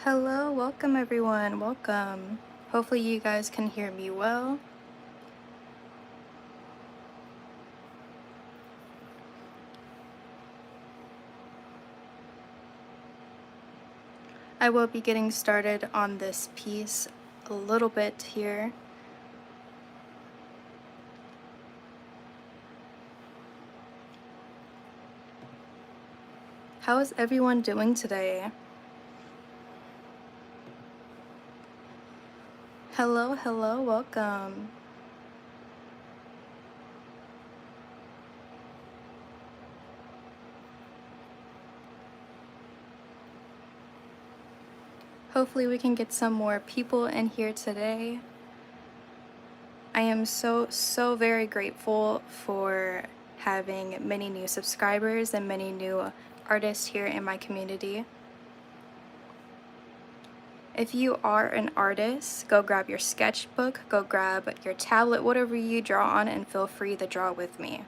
Hello, welcome everyone, welcome. Hopefully you guys can hear me well. I will be getting started on this piece a little bit here. How is everyone doing today? Hello, hello, welcome. Hopefully we can get some more people in here today. I am so very grateful for having many new subscribers and many new artists here in my community. If you are an artist, go grab your sketchbook, go grab your tablet, whatever you draw on, and feel free to draw with me.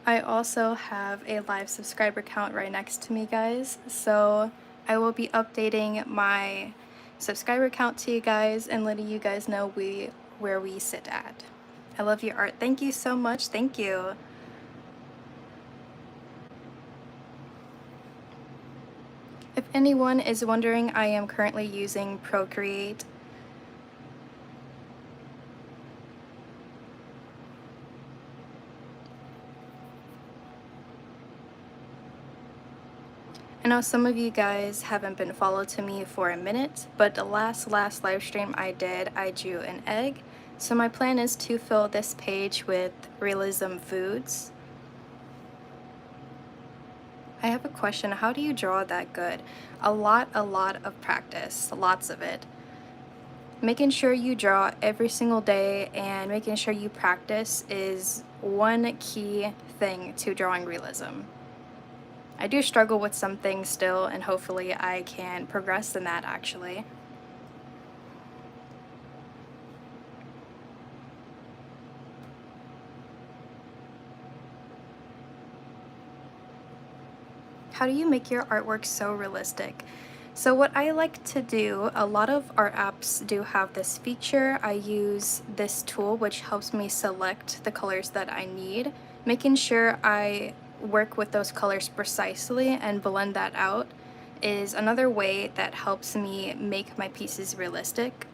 I also have a live subscriber count right next to me, guys, so I will be updating my subscriber count to you guys and letting you guys know where we sit at. I love your art. Thank you so much. Thank you. If anyone is wondering, I am currently using Procreate. I know some of you guys haven't been followed to me for a minute, but the last live stream I did, I drew an egg. So my plan is to fill this page with realism foods. I have a question. How do you draw that good? A lot of practice, lots of it. Making sure you draw every single day and making sure you practice is one key thing to drawing realism. I do struggle with some things still, and hopefully I can progress in that actually. How do you make your artwork so realistic? So what I like to do, a lot of art apps do have this feature. I use this tool which helps me select the colors that I need, making sure I work with those colors precisely and blend that out is another way that helps me make my pieces realistic.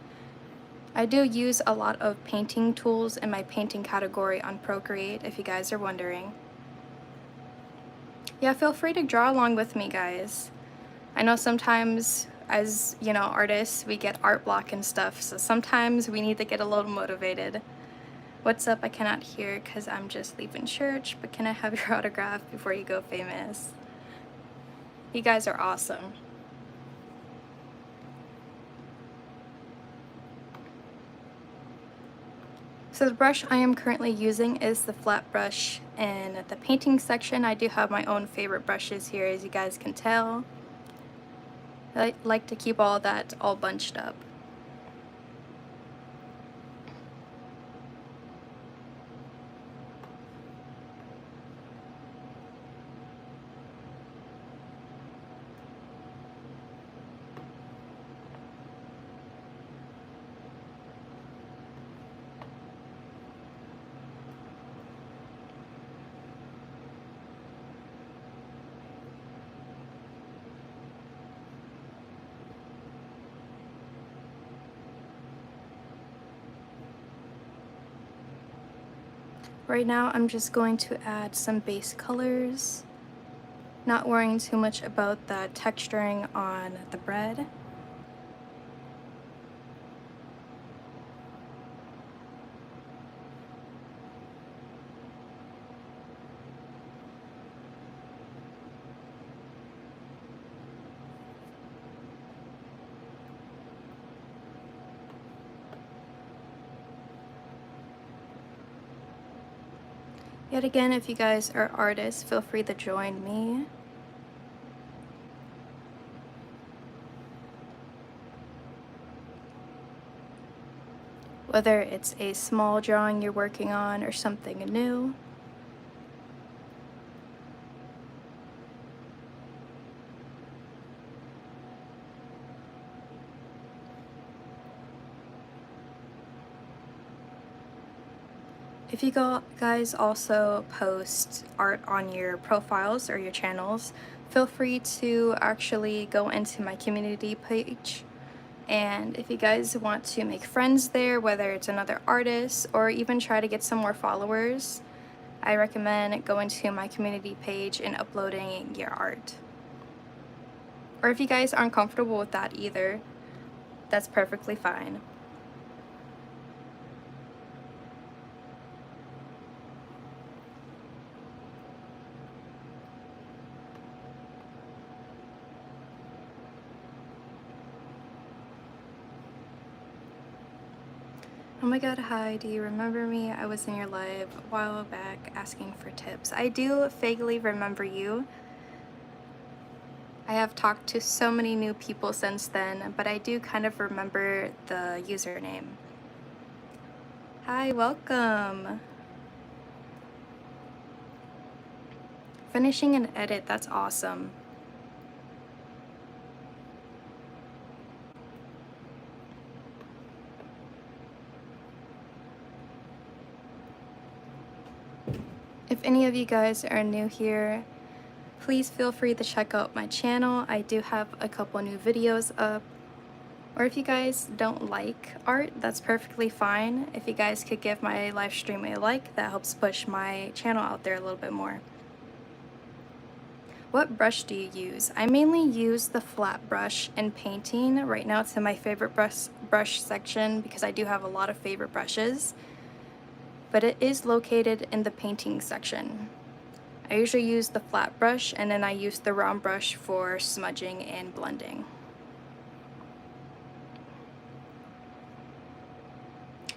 I do use a lot of painting tools in my painting category on Procreate, if you guys are wondering. Yeah, feel free to draw along with me, guys. I know sometimes, as you know, artists, we get art block and stuff, so sometimes we need to get a little motivated. What's up? I cannot hear because I'm just leaving church, but can I have your autograph before you go famous? You guys are awesome. So the brush I am currently using is the flat brush in the painting section. I do have my own favorite brushes here, as you guys can tell. I like to keep all that all bunched up. Right now I'm just going to add some base colors, not worrying too much about that texturing on the bread. Yet again, if you guys are artists, feel free to join me. Whether it's a small drawing you're working on or something new. If you guys also post art on your profiles or your channels, feel free to actually go into my community page. And if you guys want to make friends there, whether it's another artist or even try to get some more followers, I recommend going to my community page and uploading your art. Or if you guys aren't comfortable with that either, that's perfectly fine. Oh my god, hi, do you remember me? I was in your live a while back asking for tips. I do vaguely remember you. I have talked to so many new people since then, but I do kind of remember the username. Hi, welcome. Finishing an edit, that's awesome. If any of you guys are new here, please feel free to check out my channel. I do have a couple new videos up. Or if you guys don't like art, that's perfectly fine. If you guys could give my live stream a like, that helps push my channel out there a little bit more. What brush do you use? I mainly use the flat brush in painting. Right now it's in my favorite brush section because I do have a lot of favorite brushes, but it is located in the painting section. I usually use the flat brush and then I use the round brush for smudging and blending.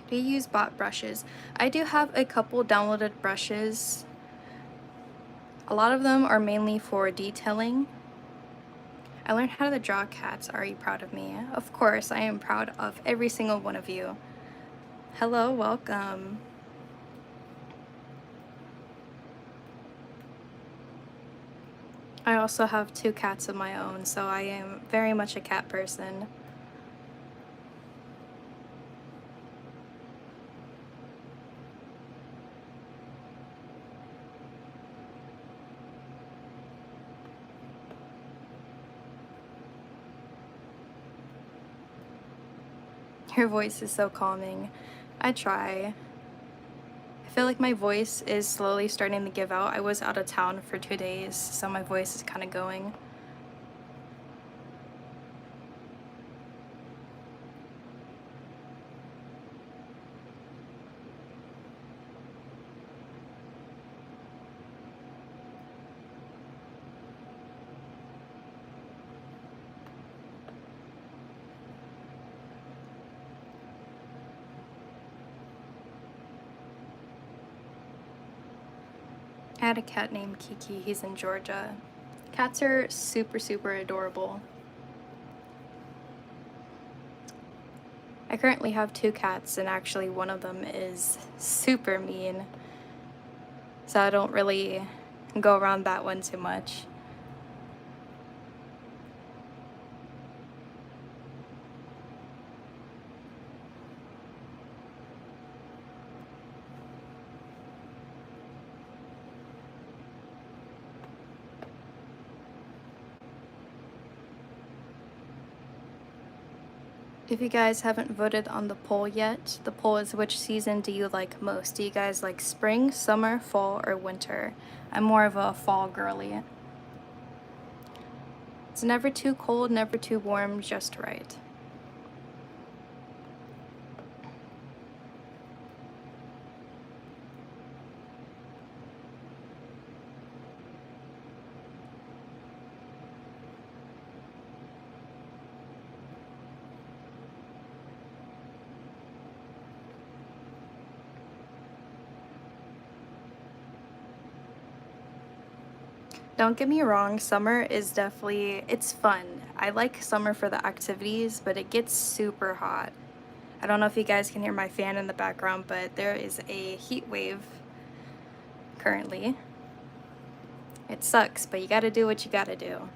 Do you use bot brushes? I do have a couple downloaded brushes. A lot of them are mainly for detailing. I learned how to draw cats. Are you proud of me? Of course, I am proud of every single one of you. Hello, welcome. I also have 2 cats of my own, so I am very much a cat person. Your voice is so calming. I try. I feel like my voice is slowly starting to give out. I was out of town for 2 days, so my voice is kind of going. I had a cat named Kiki. He's in Georgia. Cats are super, super adorable. I currently have 2 cats, and actually one of them is super mean, so I don't really go around that one too much. If you guys haven't voted on the poll yet, the poll is which season do you like most? Do you guys like spring, summer, fall, or winter? I'm more of a fall girly. It's never too cold, never too warm, just right. Don't get me wrong, summer is definitely, it's fun. I like summer for the activities, but it gets super hot. I don't know if you guys can hear my fan in the background, but there is a heat wave currently. It sucks, but you gotta do what you gotta do.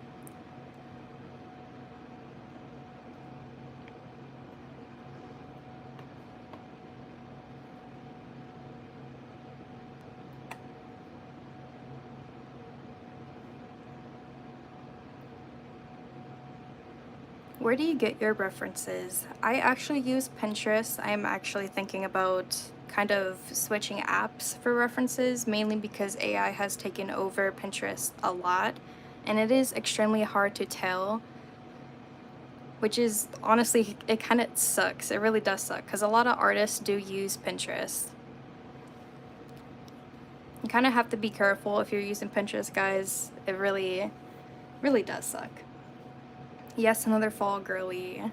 Where do you get your references? I actually use Pinterest. I'm actually thinking about kind of switching apps for references, mainly because AI has taken over Pinterest a lot, and it is extremely hard to tell, which is honestly, it kind of sucks. It really does suck because a lot of artists do use Pinterest. You kind of have to be careful if you're using Pinterest, guys. It really, really does suck. Yes, another fall girly.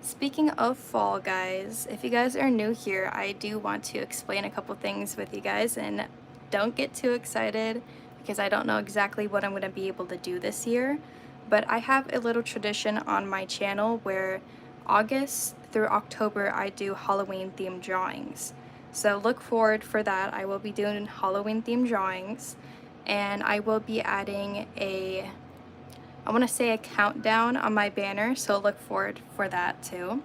Speaking of fall, guys, if you guys are new here, I do want to explain a couple things with you guys, and don't get too excited because I don't know exactly what I'm going to be able to do this year, but I have a little tradition on my channel where August through October I do Halloween themed drawings. So look forward for that. I will be doing Halloween themed drawings, and I will be adding I want to say a countdown on my banner, so look forward for that too.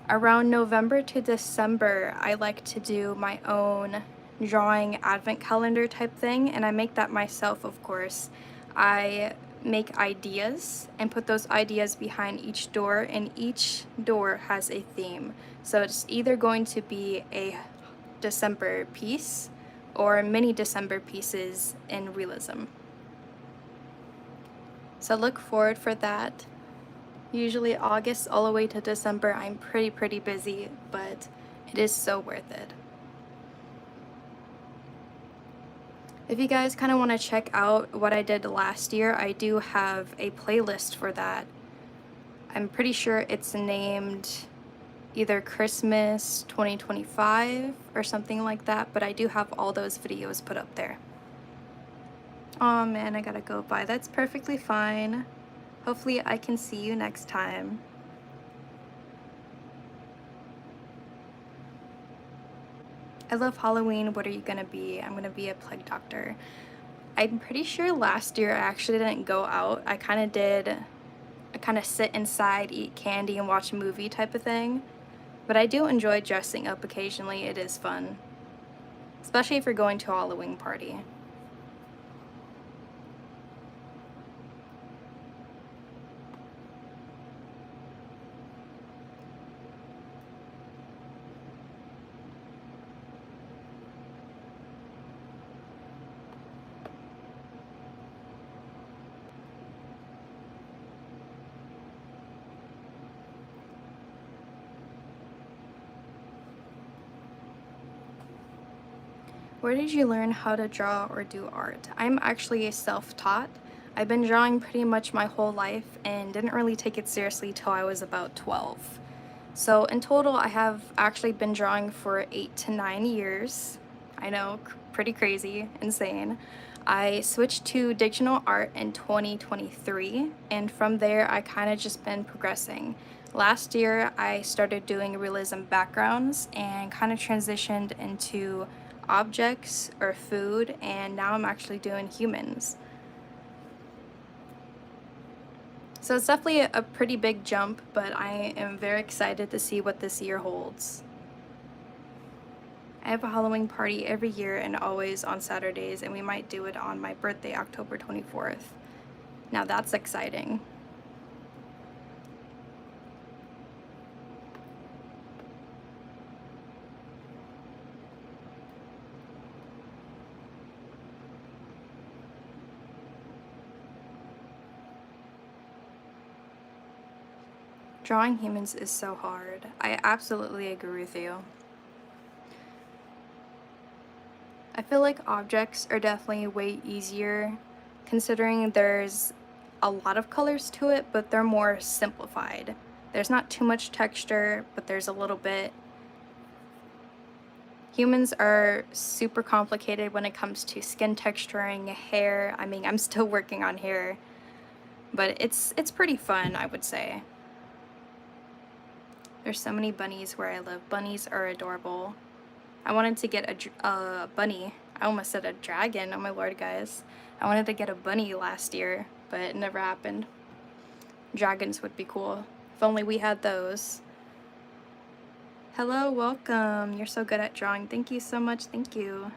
Around November to December, I like to do my own drawing advent calendar type thing, and I make that myself, of course. I make ideas and put those ideas behind each door, and each door has a theme. So it's either going to be a December piece or mini December pieces in realism. So look forward for that. Usually August all the way to December, I'm pretty busy, but it is so worth it. If you guys kind of want to check out what I did last year, I do have a playlist for that. I'm pretty sure it's named either Christmas 2025 or something like that, but I do have all those videos put up there. Oh man, I gotta go. Bye. That's perfectly fine. Hopefully I can see you next time. I love Halloween. What are you gonna be? I'm gonna be a plague doctor. I'm pretty sure last year I actually didn't go out. I kind of sit inside, eat candy, and watch a movie type of thing. But I do enjoy dressing up occasionally. It is fun. Especially if you're going to a Halloween party. Where did you learn how to draw or do art? I'm actually self-taught. I've been drawing pretty much my whole life and didn't really take it seriously till I was about 12. So in total, I have actually been drawing for 8 to 9 years. I know, pretty crazy, insane. I switched to digital art in 2023, and from there I kind of just been progressing. Last year I started doing realism backgrounds and kind of transitioned into objects or food, and now I'm actually doing humans. So it's definitely a pretty big jump, but I am very excited to see what this year holds. I have a Halloween party every year and always on Saturdays, and we might do it on my birthday, October 24th. Now that's exciting. Drawing humans is so hard. I absolutely agree with you. I feel like objects are definitely way easier considering there's a lot of colors to it, but they're more simplified. There's not too much texture, but there's a little bit. Humans are super complicated when it comes to skin texturing, hair. I mean, I'm still working on hair, but it's pretty fun, I would say. There's so many bunnies where I live. Bunnies are adorable. I wanted to get a bunny. I almost said a dragon. Oh my lord, guys. I wanted to get a bunny last year, but it never happened. Dragons would be cool. If only we had those. Hello, welcome. You're so good at drawing. Thank you so much. Thank you.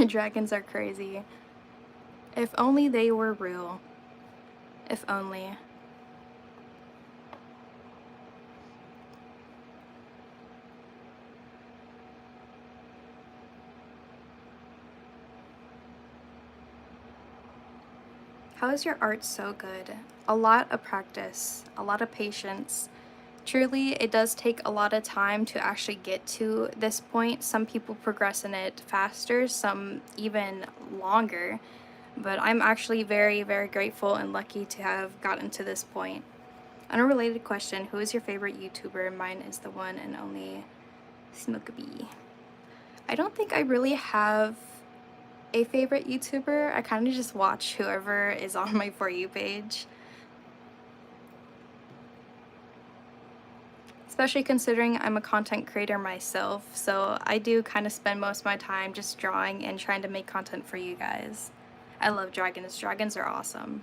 Dragons are crazy. If only they were real. If only. How is your art so good? A lot of practice, a lot of patience. Truly, it does take a lot of time to actually get to this point. Some people progress in it faster, some even longer. But I'm actually very, very grateful and lucky to have gotten to this point. Unrelated question, who is your favorite YouTuber? Mine is the one and only Smokey. I don't think I really have a favorite YouTuber. I kind of just watch whoever is on my For You page. Especially considering I'm a content creator myself, so I do kind of spend most of my time just drawing and trying to make content for you guys. I love dragons. Dragons are awesome.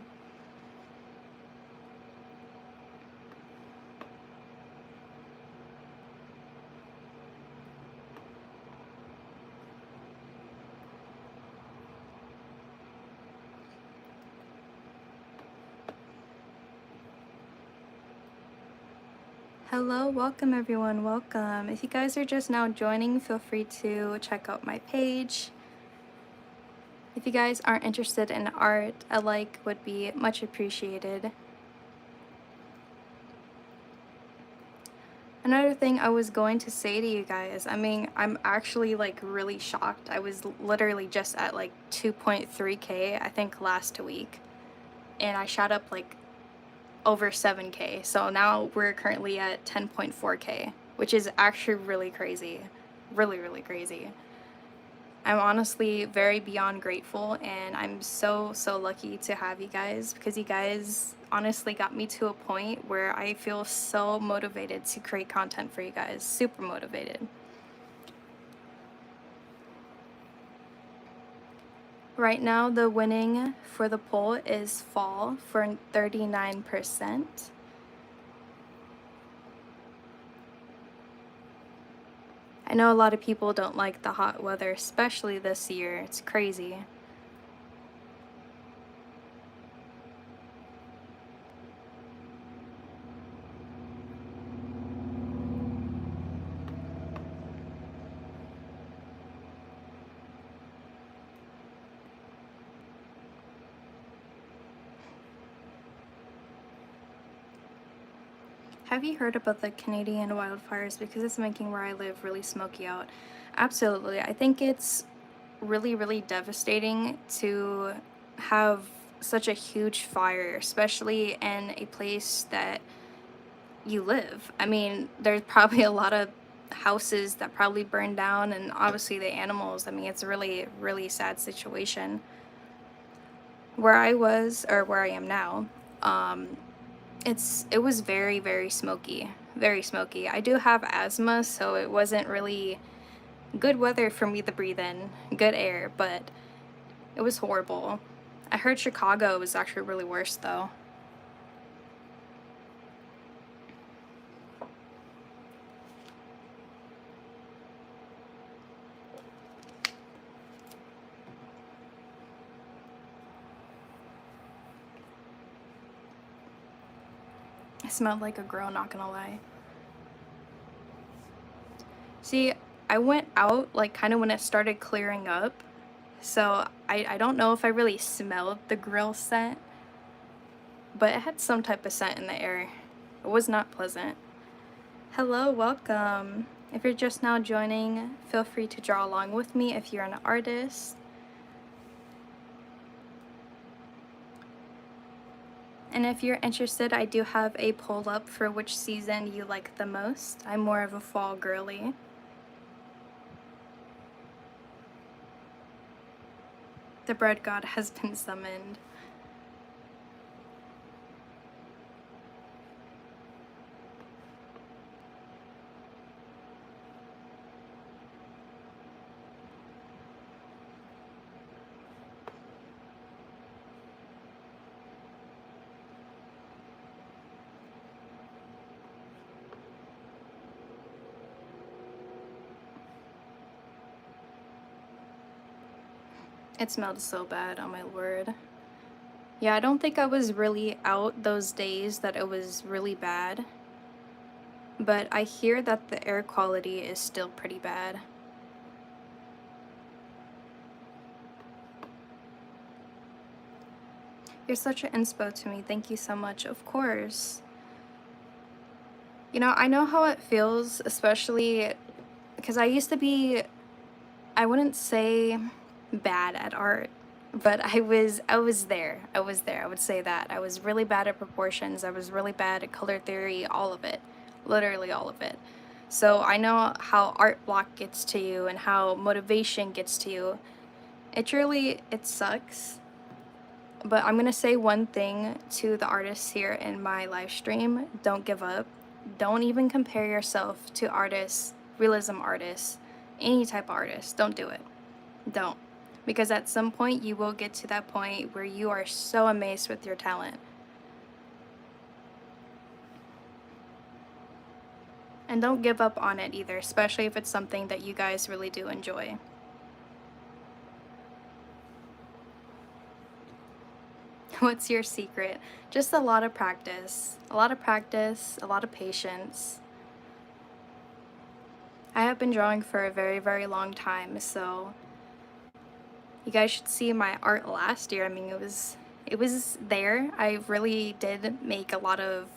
Hello, welcome everyone, welcome. If you guys are just now joining, feel free to check out my page. If you guys aren't interested in art, a like would be much appreciated. Another thing I was going to say to you guys, I mean, I'm actually like really shocked. I was literally just at like 2.3K, I think last week. And I shot up like over 7K. So now we're currently at 10.4K, which is actually really crazy. Really, really crazy. I'm honestly very beyond grateful, and I'm so, so lucky to have you guys, because you guys honestly got me to a point where I feel so motivated to create content for you guys. Super motivated. Right now, the winning for the poll is fall for 39%. I know a lot of people don't like the hot weather, especially this year. It's crazy. Have you heard about the Canadian wildfires? Because it's making where I live really smoky out. Absolutely. I think it's really, really devastating to have such a huge fire, especially in a place that you live. I mean, there's probably a lot of houses that probably burned down, and obviously the animals. I mean, it's a really, really sad situation. Where I was, or where I am now, it was very, very smoky. Very smoky. I do have asthma, so it wasn't really good weather for me to breathe in, good air, but it was horrible. I heard Chicago was actually really worse though. It smelled like a girl, not gonna lie. See, I went out like kind of when it started clearing up, so I don't know if I really smelled the grill scent, but it had some type of scent in the air. It was not pleasant. Hello, welcome. If you're just now joining, feel free to draw along with me if you're an artist. And if you're interested, I do have a poll up for which season you like the most. I'm more of a fall girly. The bread god has been summoned. It smelled so bad, oh my word. Yeah, I don't think I was really out those days that it was really bad, but I hear that the air quality is still pretty bad. You're such an inspo to me. Thank you so much. Of course. You know, I know how it feels, especially because I used to be, I wouldn't say bad at art, but I was there. I was there. I would say that. I was really bad at proportions. I was really bad at color theory, all of it. Literally all of it. So I know how art block gets to you and how motivation gets to you. It sucks. But I'm gonna say one thing to the artists here in my live stream: don't give up. Don't even compare yourself to artists, realism artists, any type of artist. Don't do it. Don't. Because at some point you will get to that point where you are so amazed with your talent. And don't give up on it either, especially if it's something that you guys really do enjoy. What's your secret? Just a lot of practice. A lot of practice, a lot of patience. I have been drawing for a very, very long time, so you guys should see my art last year. I mean, it was there. I really did make a lot of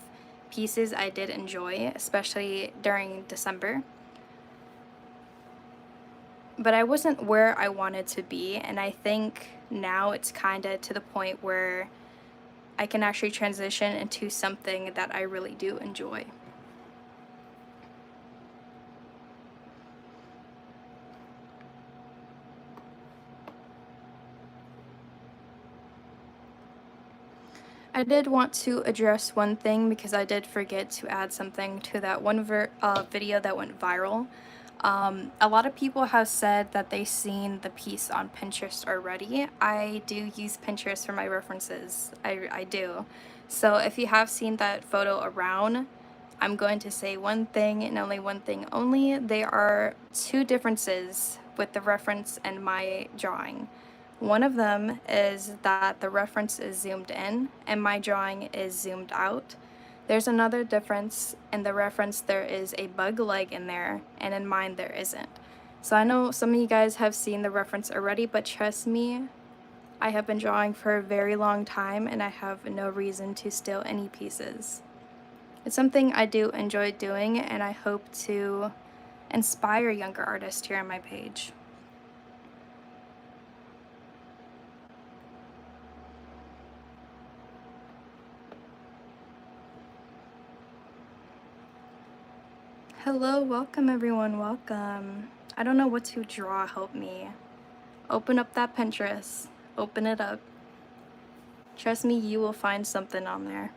pieces I did enjoy, especially during December. But I wasn't where I wanted to be, and I think now it's kind of to the point where I can actually transition into something that I really do enjoy. I did want to address one thing because I did forget to add something to that one video that went viral. A lot of people have said that they've seen the piece on Pinterest already. I do use Pinterest for my references. I do. So if you have seen that photo around, I'm going to say one thing and only one thing only. There are two differences with the reference and my drawing. One of them is that the reference is zoomed in and my drawing is zoomed out. There's another difference: in the reference there is a bug leg in there, and in mine there isn't. So I know some of you guys have seen the reference already, but trust me, I have been drawing for a very long time and I have no reason to steal any pieces. It's something I do enjoy doing, and I hope to inspire younger artists here on my page. Hello, welcome everyone, welcome. I don't know what to draw, help me. Open up that Pinterest, open it up. Trust me, you will find something on there.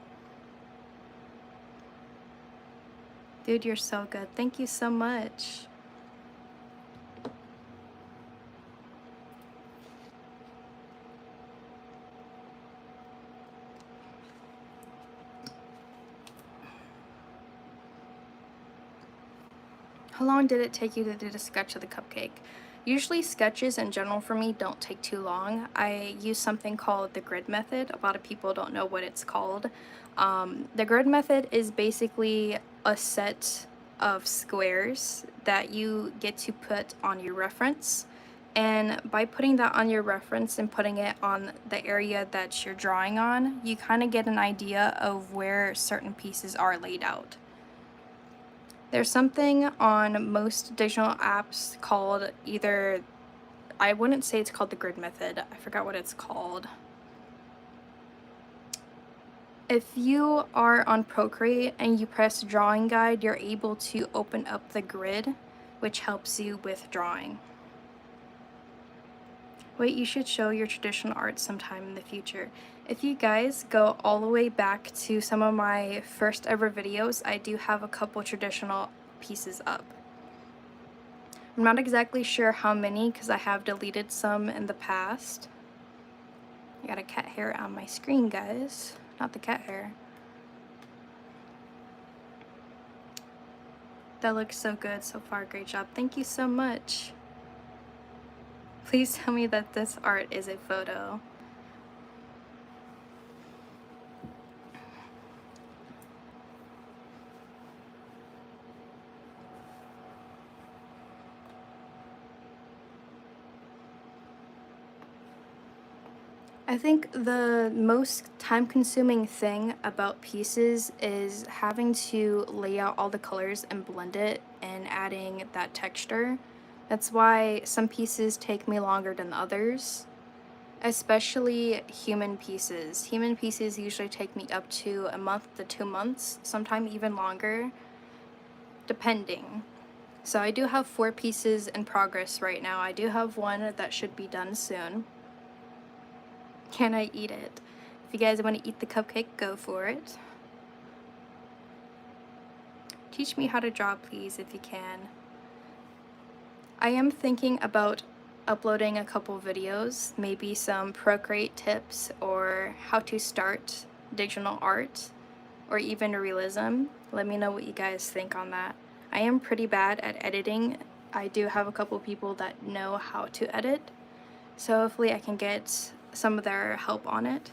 Dude, you're so good. Thank you so much. How long did it take you to do the sketch of the cupcake? Usually sketches in general for me don't take too long. I use something called the grid method. A lot of people don't know what it's called. The grid method is basically a set of squares that you get to put on your reference. And by putting that on your reference and putting it on the area that you're drawing on, you kind of get an idea of where certain pieces are laid out. There's something on most digital apps called either, I wouldn't say it's called the grid method, I forgot what it's called. If you are on Procreate and you press drawing guide, you're able to open up the grid, which helps you with drawing. Wait, you should show your traditional art sometime in the future. If you guys go all the way back to some of my first ever videos, I do have a couple traditional pieces up. I'm not exactly sure how many because I have deleted some in the past. I got a cat hair on my screen, guys. Not the cat hair. That looks so good so far. Great job. Thank you so much. Please tell me that this art is a photo. I think the most time-consuming thing about pieces is having to lay out all the colors and blend it and adding that texture. That's why some pieces take me longer than others, especially human pieces. Human pieces usually take me up to a month to 2 months, sometimes even longer, depending. So I do have 4 pieces in progress right now. I do have one that should be done soon. Can I eat it? If you guys want to eat the cupcake, go for it. Teach me how to draw, please, if you can. I am thinking about uploading a couple videos, maybe some Procreate tips or how to start digital art or even realism. Let me know what you guys think on that. I am pretty bad at editing. I do have a couple people that know how to edit, so hopefully I can get some of their help on it.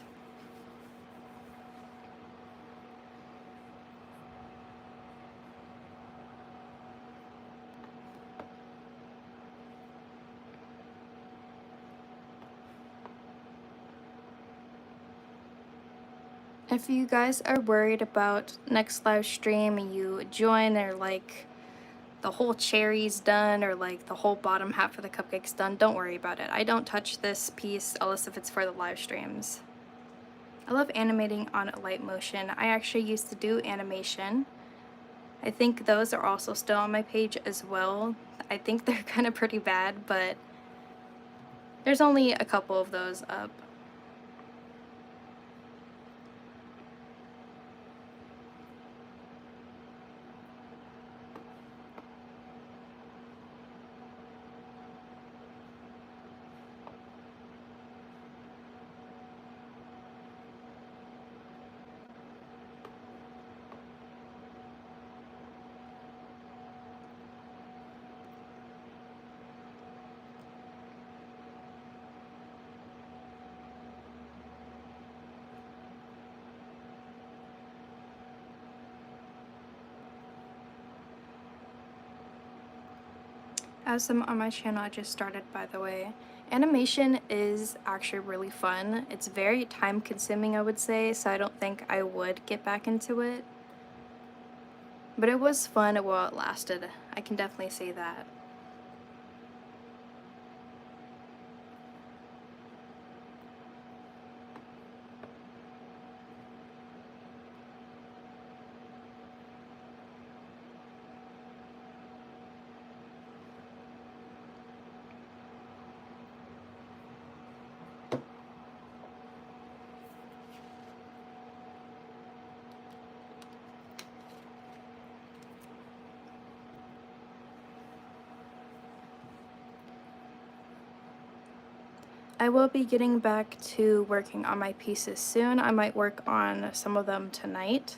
If you guys are worried about next live stream and you join or like the whole cherry's done or like the whole bottom half of the cupcake's done, don't worry about it. I don't touch this piece unless if it's for the live streams. I love animating on light motion. I actually used to do animation. I think those are also still on my page as well. I think they're kind of pretty bad, but there's only a couple of those up. As I'm on my channel, I just started, by the way. Animation is actually really fun. It's very time consuming, I would say, so I don't think I would get back into it. But it was fun while it lasted. I can definitely say that. I will be getting back to working on my pieces soon. I might work on some of them tonight.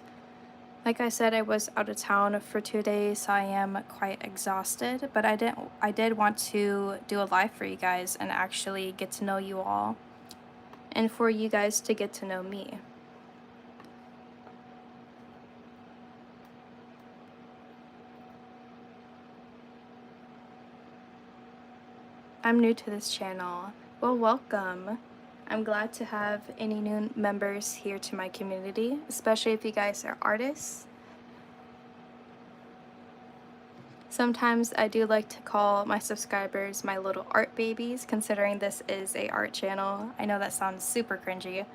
Like I said, I was out of town for 2 days, so I am quite exhausted, but I did want to do a live for you guys and actually get to know you all, and for you guys to get to know me. I'm new to this channel. Well, welcome. I'm glad to have any new members here to my community, especially if you guys are artists. Sometimes I do like to call my subscribers my little art babies, considering this is a art channel. I know that sounds super cringy.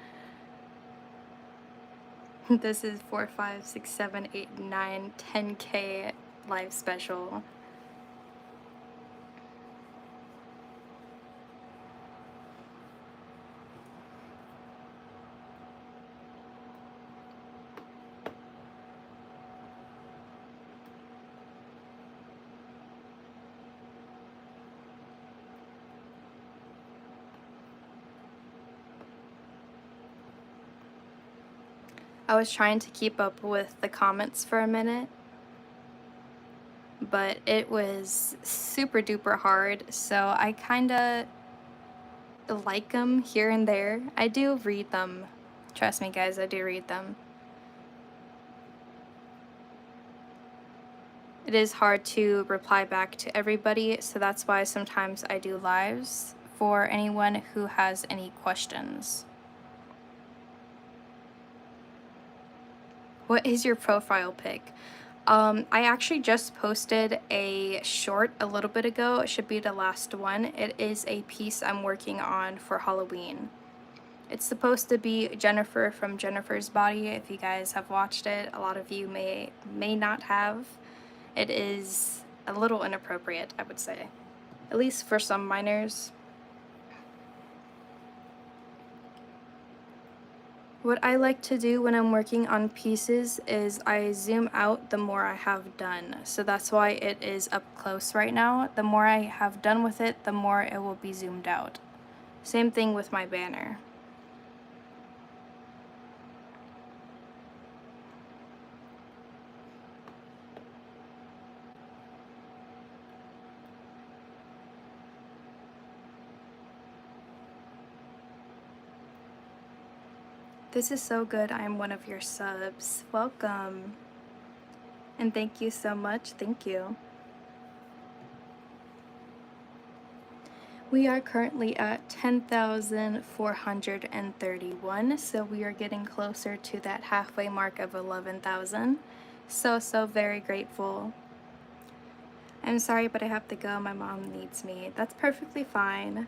This is 4, 5, 6, 7, 8, 9, 10K live special. I was trying to keep up with the comments for a minute, but it was super duper hard, so I kinda like them here and there. I do read them. Trust me, guys, I do read them. It is hard to reply back to everybody, so that's why sometimes I do lives for anyone who has any questions. What is your profile pic? I actually just posted a short a little bit ago. It should be the last one. It is a piece I'm working on for Halloween. It's supposed to be Jennifer from Jennifer's Body. If you guys have watched it, a lot of you may not have. It is a little inappropriate, I would say. At least for some minors. What I like to do when I'm working on pieces is I zoom out the more I have done. So that's why it is up close right now. The more I have done with it, the more it will be zoomed out. Same thing with my banner. This is so good. I am one of your subs. Welcome. And thank you so much. Thank you. We are currently at 10,431, so we are getting closer to that halfway mark of 11,000. So very grateful. I'm sorry, but I have to go. My mom needs me. That's perfectly fine.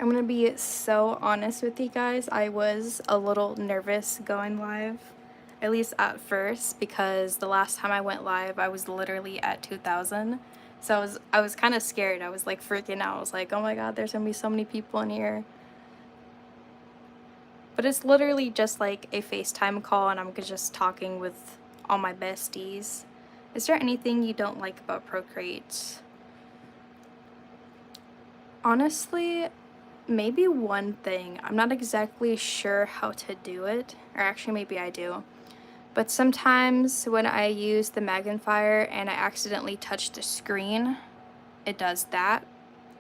I'm gonna be so honest with you guys. I was a little nervous going live, at least at first, because the last time I went live, I was literally at 2,000. So I was kind of scared. I was like freaking out. I was like, oh my god, there's gonna be so many people in here. But it's literally just like a FaceTime call, and I'm just talking with all my besties. Is there anything you don't like about Procreate? Honestly, maybe one thing. I'm not exactly sure how to do it, or actually maybe I do. But sometimes when I use the magnifier and I accidentally touch the screen, it does that.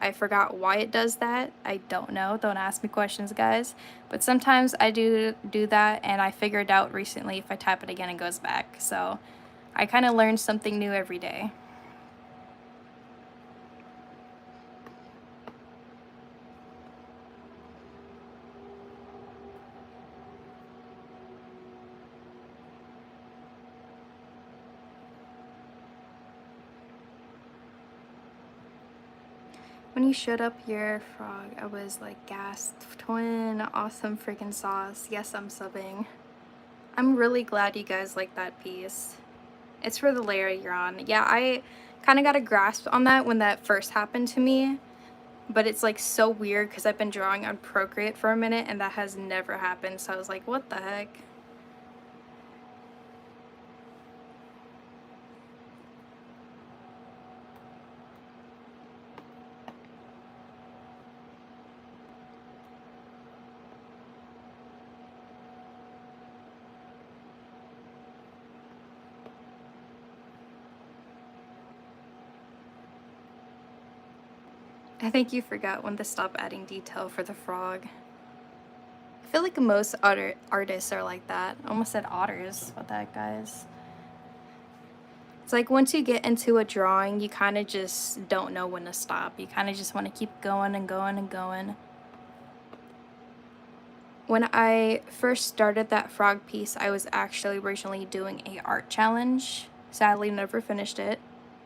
I forgot why it does that. I don't know. Don't ask me questions, guys. But sometimes I do that, and I figured out recently if I tap it again, it goes back. So I kind of learn something new every day. When you showed up your frog, I was like gasped. Twin, awesome freaking sauce. Yes, I'm subbing. I'm really glad you guys like that piece. It's for the layer you're on. Yeah, I kind of got a grasp on that when that first happened to me. But it's like so weird because I've been drawing on Procreate for a minute and that has never happened. So I was like, what the heck? I think you forgot when to stop adding detail for the frog. I feel like most artists are like that. I almost said otters. What the heck, guys? It's like once you get into a drawing, you kind of just don't know when to stop. You kind of just want to keep going and going and going. When I first started that frog piece, I was actually originally doing a art challenge. Sadly, never finished it.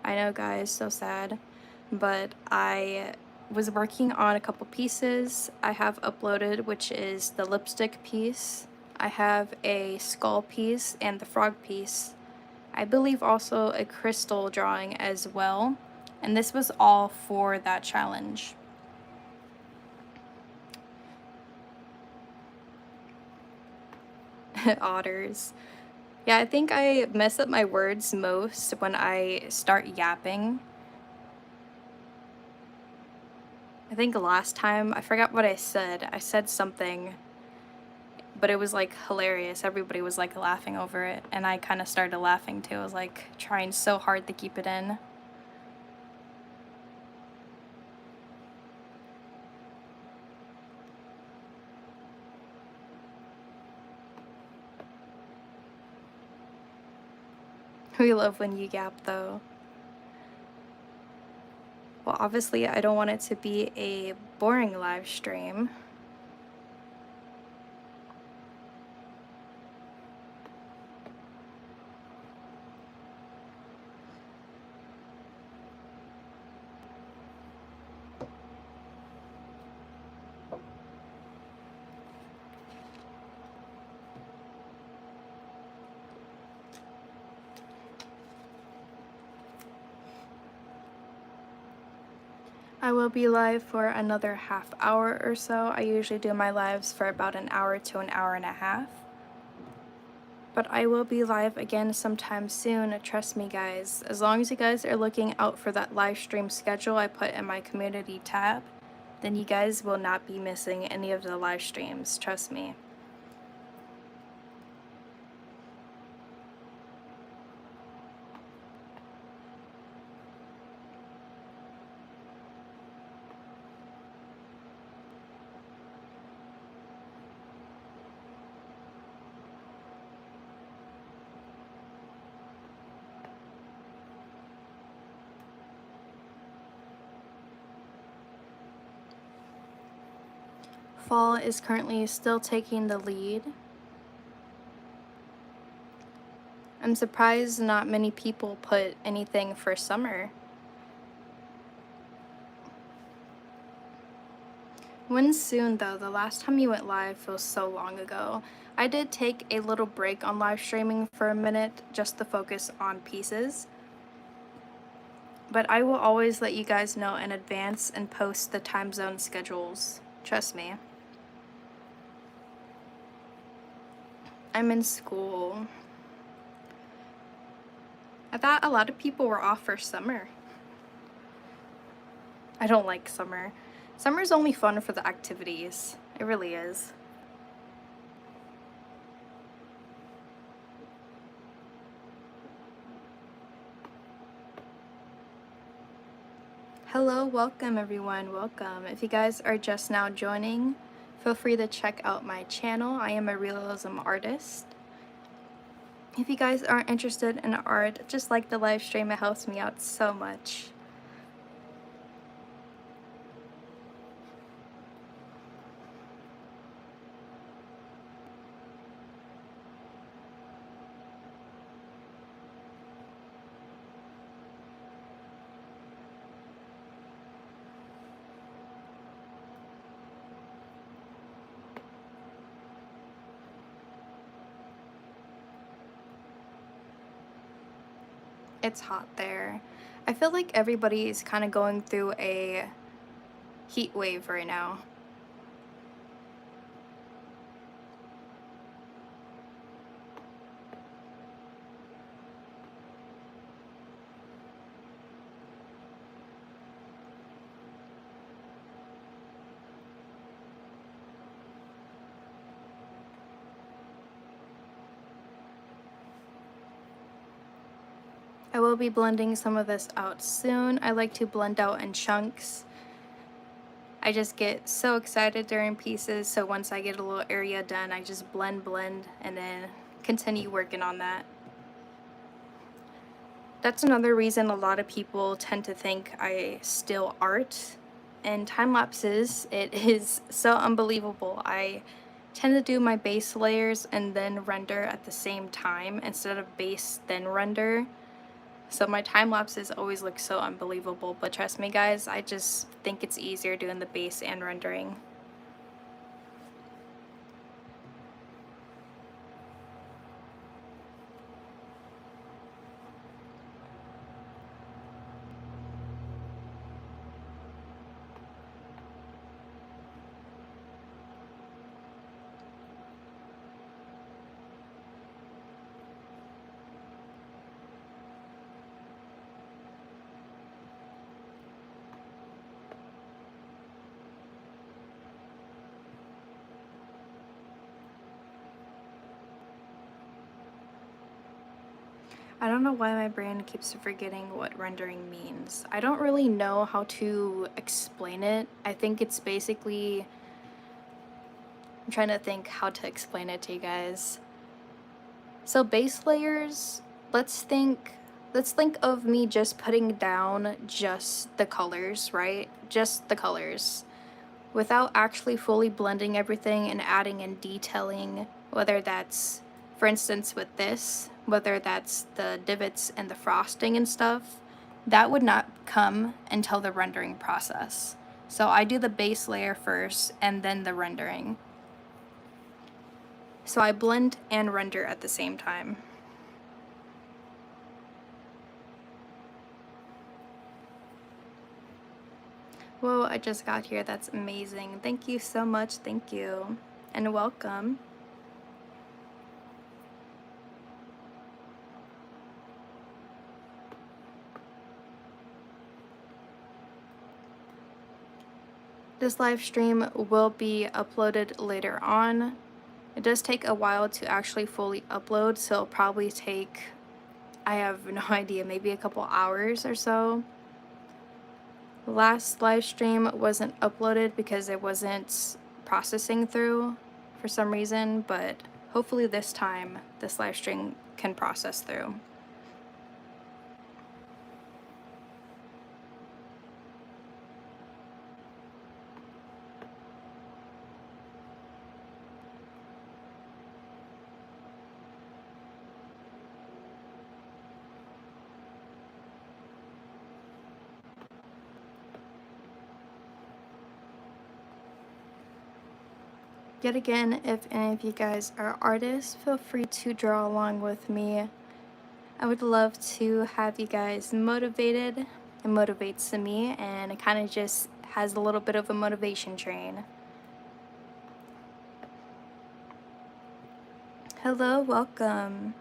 I know, guys, so sad. But I was working on a couple pieces I have uploaded, which is the lipstick piece. I have a skull piece and the frog piece. I believe also a crystal drawing as well. And this was all for that challenge. Otters. Yeah, I think I mess up my words most when I start yapping. I think last time, I forgot what I said. I said something, but it was like hilarious. Everybody was like laughing over it, and I kind of started laughing too. I was like trying so hard to keep it in. We love when you yap though. Well, obviously, I don't want it to be a boring live stream. I will be live for another half hour or so. I usually do my lives for about an hour to an hour and a half. But I will be live again sometime soon, trust me guys. As long as you guys are looking out for that live stream schedule I put in my community tab, then you guys will not be missing any of the live streams, trust me. Fall is currently still taking the lead. I'm surprised not many people put anything for summer. When soon though? The last time you went live feels so long ago. I did take a little break on live streaming for a minute just to focus on pieces. But I will always let you guys know in advance and post the time zone schedules. Trust me. I'm in school. I thought a lot of people were off for summer. I don't like summer. Summer's only fun for the activities. It really is. Hello, welcome everyone, welcome. If you guys are just now joining, feel free to check out my channel. I am a realism artist. If you guys are interested in art, just like the live stream, it helps me out so much. It's hot there. I feel like everybody is kind of going through a heat wave right now. I will be blending some of this out soon. I like to blend out in chunks. I just get so excited during pieces, so once I get a little area done, I just blend, and then continue working on that. That's another reason a lot of people tend to think I steal art. In time lapses, it is so unbelievable. I tend to do my base layers and then render at the same time instead of base then render. So my time lapses always look so unbelievable, but trust me guys, I just think it's easier doing the base and rendering. I don't know why my brain keeps forgetting what rendering means. I don't really know how to explain it. I think it's basically, I'm trying to think how to explain it to you guys. So base layers, let's think let's think of me just putting down just the colors, right? Just the colors, without actually fully blending everything and adding in detailing, whether that's, for instance, with this, whether that's the divots and the frosting and stuff. That would not come until the rendering process. So I do the base layer first and then the rendering. So I blend and render at the same time. Whoa, I just got here. That's amazing. Thank you so much. Thank you. And welcome. This live stream will be uploaded later on. It does take a while to actually fully upload, so it'll probably take, I have no idea, maybe a couple hours or so. The last live stream wasn't uploaded because it wasn't processing through for some reason, but hopefully this time this live stream can process through. Yet again, if any of you guys are artists, feel free to draw along with me. I would love to have you guys motivated. It motivates me, and it kind of just has a little bit of a motivation train. Hello, welcome.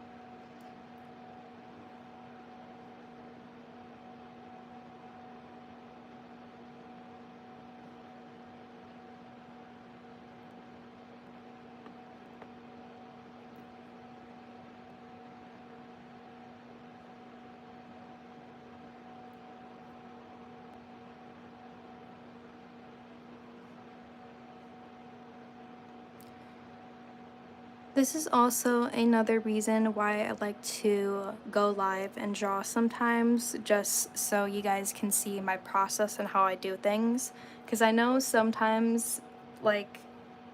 This is also another reason why I like to go live and draw sometimes, just so you guys can see my process and how I do things. Because I know sometimes, like,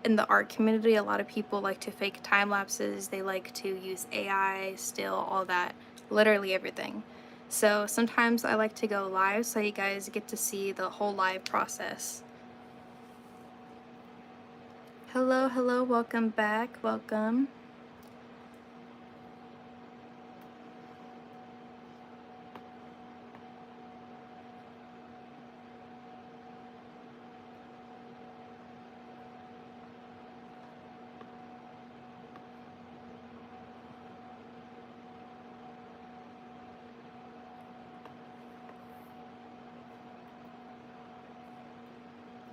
in the art community, a lot of people like to fake time lapses, they like to use AI, still, all that, literally everything. So sometimes I like to go live so you guys get to see the whole live process. Hello, hello, welcome back, welcome.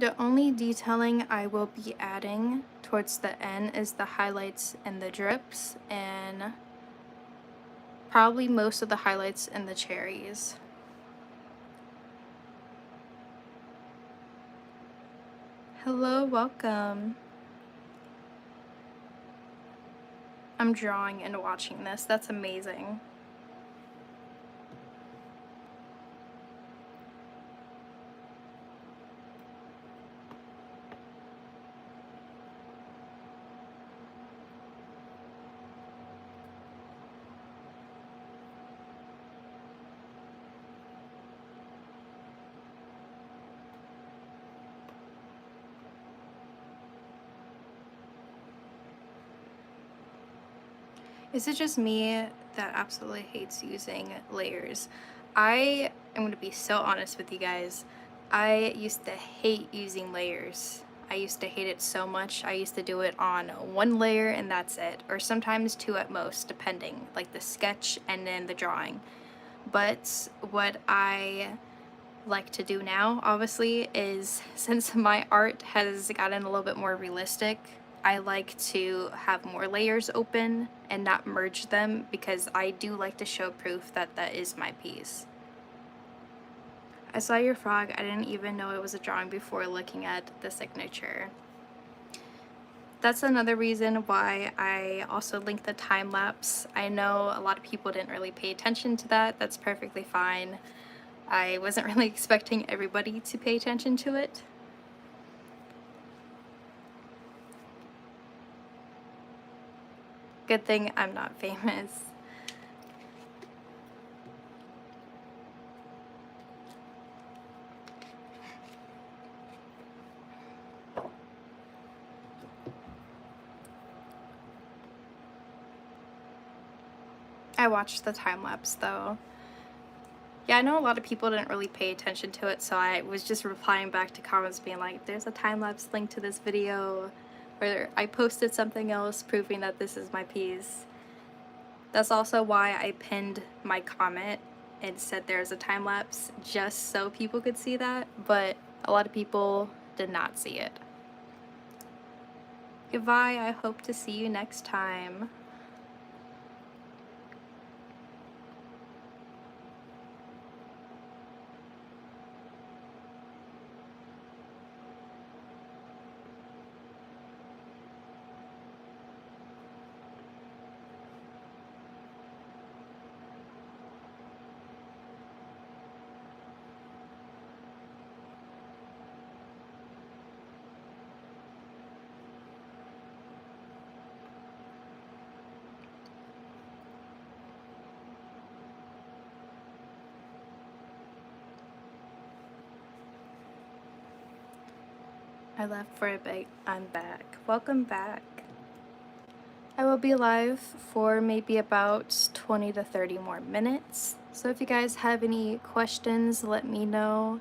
The only detailing I will be adding towards the end is the highlights and the drips, and probably most of the highlights and the cherries. Hello, welcome. I'm drawing and watching this. That's amazing. Is it just me that absolutely hates using layers? I am going to be so honest with you guys. I used to hate using layers. I used to hate it so much. I used to do it on one layer and that's it, or sometimes two at most, depending, like the sketch and then the drawing. But what I like to do now, obviously, is since my art has gotten a little bit more realistic, I like to have more layers open and not merge them because I do like to show proof that that is my piece. I saw your frog. I didn't even know it was a drawing before looking at the signature. That's another reason why I also linked the time lapse. I know a lot of people didn't really pay attention to that. That's perfectly fine. I wasn't really expecting everybody to pay attention to it. Good thing I'm not famous. I watched the time lapse though. Yeah, I know a lot of people didn't really pay attention to it, so I was just replying back to comments being like, there's a time-lapse link to this video, or I posted something else proving that this is my piece. That's also why I pinned my comment and said there's a time-lapse, just so people could see that, but a lot of people did not see it. Goodbye, I hope to see you next time. I left for a bit, I'm back. Welcome back. I will be live for maybe about 20 to 30 more minutes. So if you guys have any questions, let me know.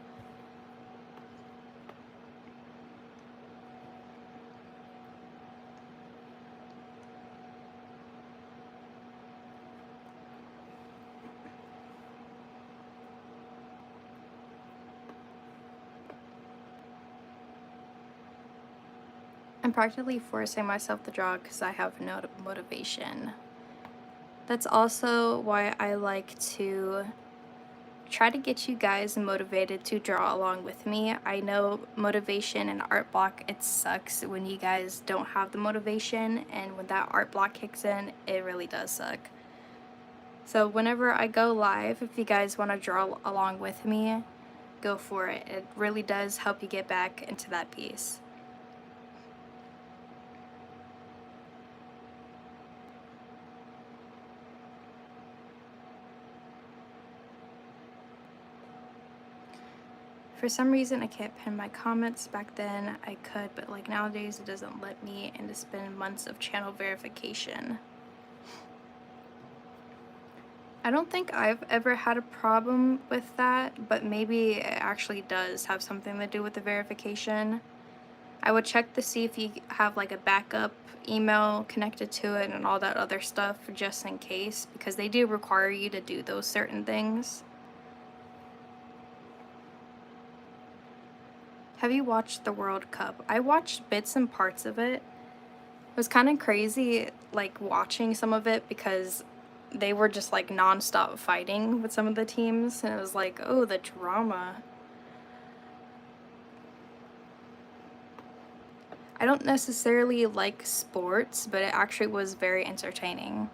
I'm practically forcing myself to draw because I have no motivation. That's also why I like to try to get you guys motivated to draw along with me. I know motivation and art block, it sucks when you guys don't have the motivation, and when that art block kicks in, it really does suck. So whenever I go live, if you guys want to draw along with me, go for it. It really does help you get back into that piece. For some reason, I can't pin my comments. Back then I could, but like nowadays it doesn't let me, and it's been months of channel verification. I don't think I've ever had a problem with that, but maybe it actually does have something to do with the verification. I would check to see if you have like a backup email connected to it and all that other stuff just in case, because they do require you to do those certain things. Have you watched the World Cup? I watched bits and parts of it. It was kind of crazy, like, watching some of it because they were just, like, non-stop fighting with some of the teams, and it was like, oh, the drama. I don't necessarily like sports, but it actually was very entertaining.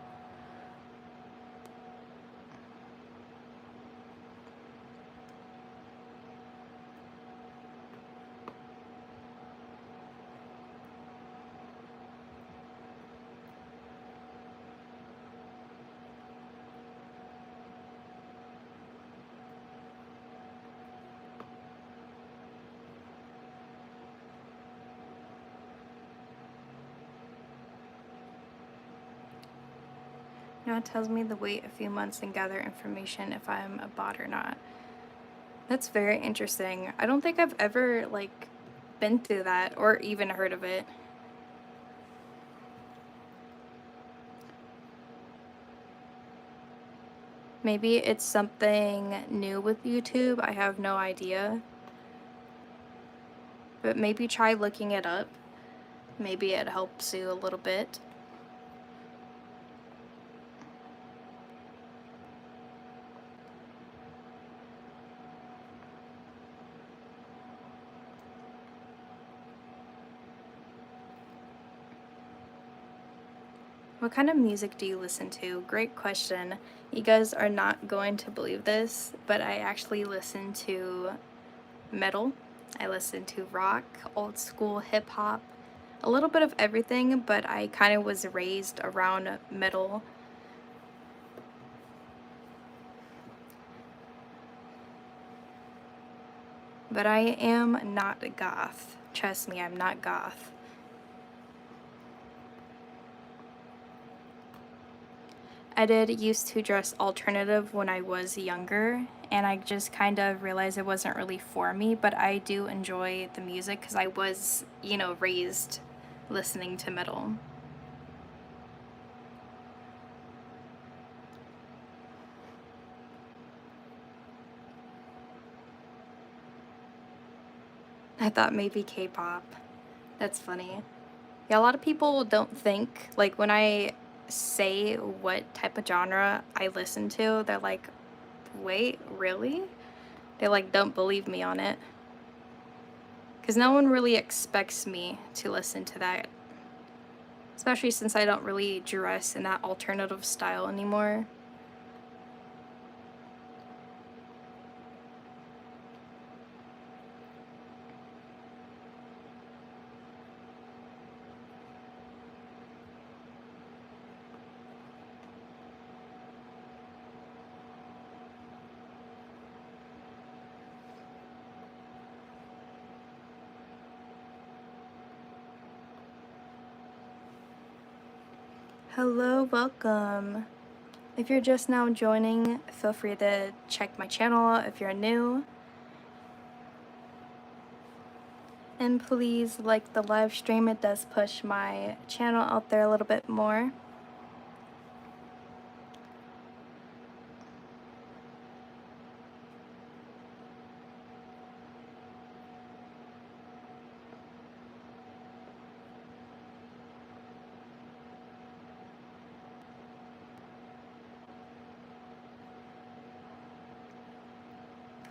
You know, it tells me to wait a few months and gather information if I'm a bot or not. That's very interesting. I don't think I've ever, like, been through that or even heard of it. Maybe it's something new with YouTube, I have no idea. But maybe try looking it up. Maybe it helps you a little bit. What kind of music do you listen to? Great question. You guys are not going to believe this, but I actually listen to metal. I listen to rock, old school hip hop, a little bit of everything, but I kind of was raised around metal. But I am not goth. Trust me, I'm not goth. I did used to dress alternative when I was younger, and I just kind of realized it wasn't really for me, but I do enjoy the music because I was, raised listening to metal. I thought maybe K-pop. That's funny. Yeah, a lot of people don't think, like, when I say what type of genre I listen to, they're like, wait, really? They, like, don't believe me on it. Because no one really expects me to listen to that. Especially since I don't really dress in that alternative style anymore. Hello, welcome. If you're just now joining, feel free to check my channel if you're new. And please like the live stream, it does push my channel out there a little bit more.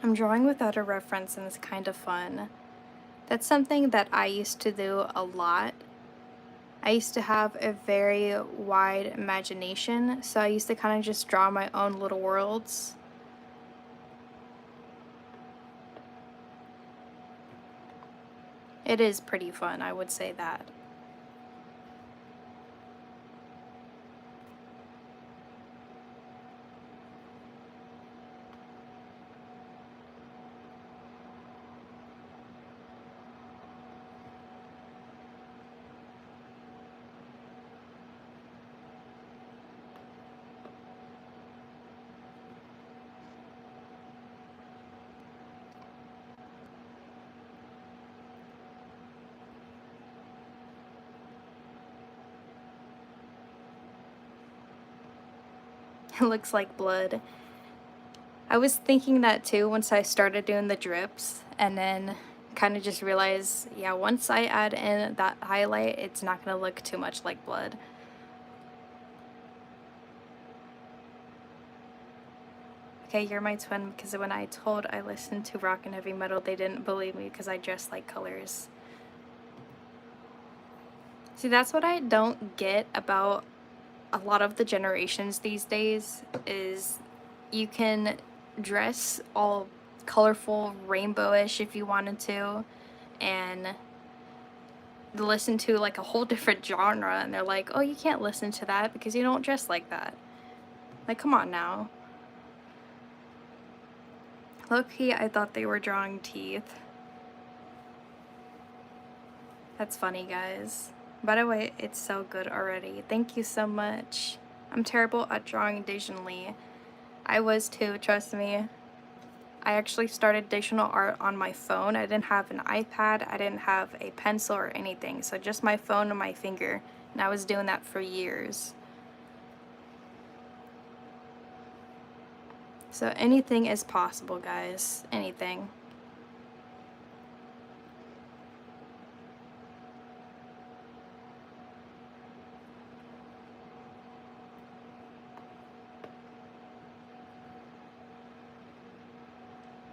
I'm drawing without a reference and it's kind of fun. That's something that I used to do a lot. I used to have a very wide imagination, so I used to kind of just draw my own little worlds. It is pretty fun, I would say that. It looks like blood. I was thinking that too once I started doing the drips, and then kind of just realized, yeah, once I add in that highlight, it's not going to look too much like blood. Okay, you're my twin, because when I told I listened to rock and heavy metal, they didn't believe me because I dress like colors. See, that's what I don't get about a lot of the generations these days, is you can dress all colorful, rainbowish if you wanted to, and listen to like a whole different genre, and they're like, oh, you can't listen to that because you don't dress like that. Like, come on now. Low-key, I thought they were drawing teeth. That's funny, guys. By the way, it's so good already. Thank you so much. I'm terrible at drawing digitally. I was too, trust me. I actually started digital art on my phone. I didn't have an iPad, I didn't have a pencil or anything, so just my phone and my finger, and I was doing that for years. So anything is possible, guys. Anything.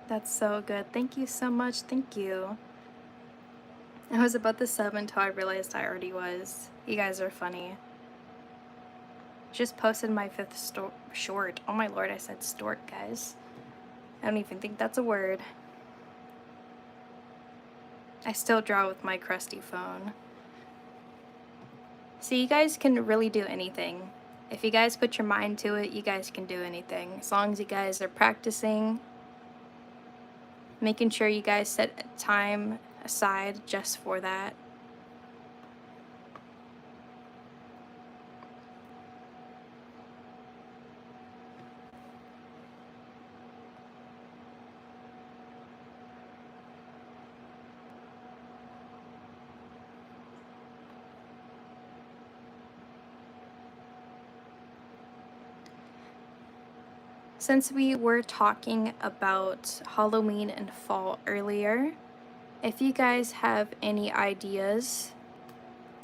That's so good. Thank you so much. Thank you. I was about to sub until I realized I already was. You guys are funny. Just posted my fifth short. Oh my lord, I said stork, guys. I don't even think that's a word. I still draw with my crusty phone. So you guys can really do anything. If you guys put your mind to it, you guys can do anything. As long as you guys are practicing, making sure you guys set time aside just for that. Since we were talking about Halloween and fall earlier, if you guys have any ideas,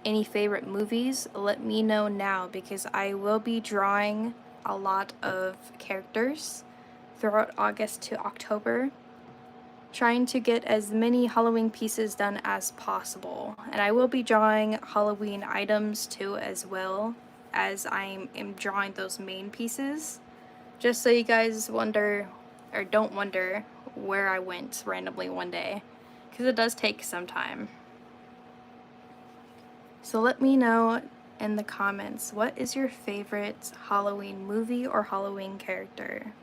any favorite movies, let me know now because I will be drawing a lot of characters throughout August to October, trying to get as many Halloween pieces done as possible. And I will be drawing Halloween items too, as well as I am drawing those main pieces. Just so you guys wonder, or don't wonder, where I went randomly one day. Because it does take some time. So let me know in the comments, what is your favorite Halloween movie or Halloween character?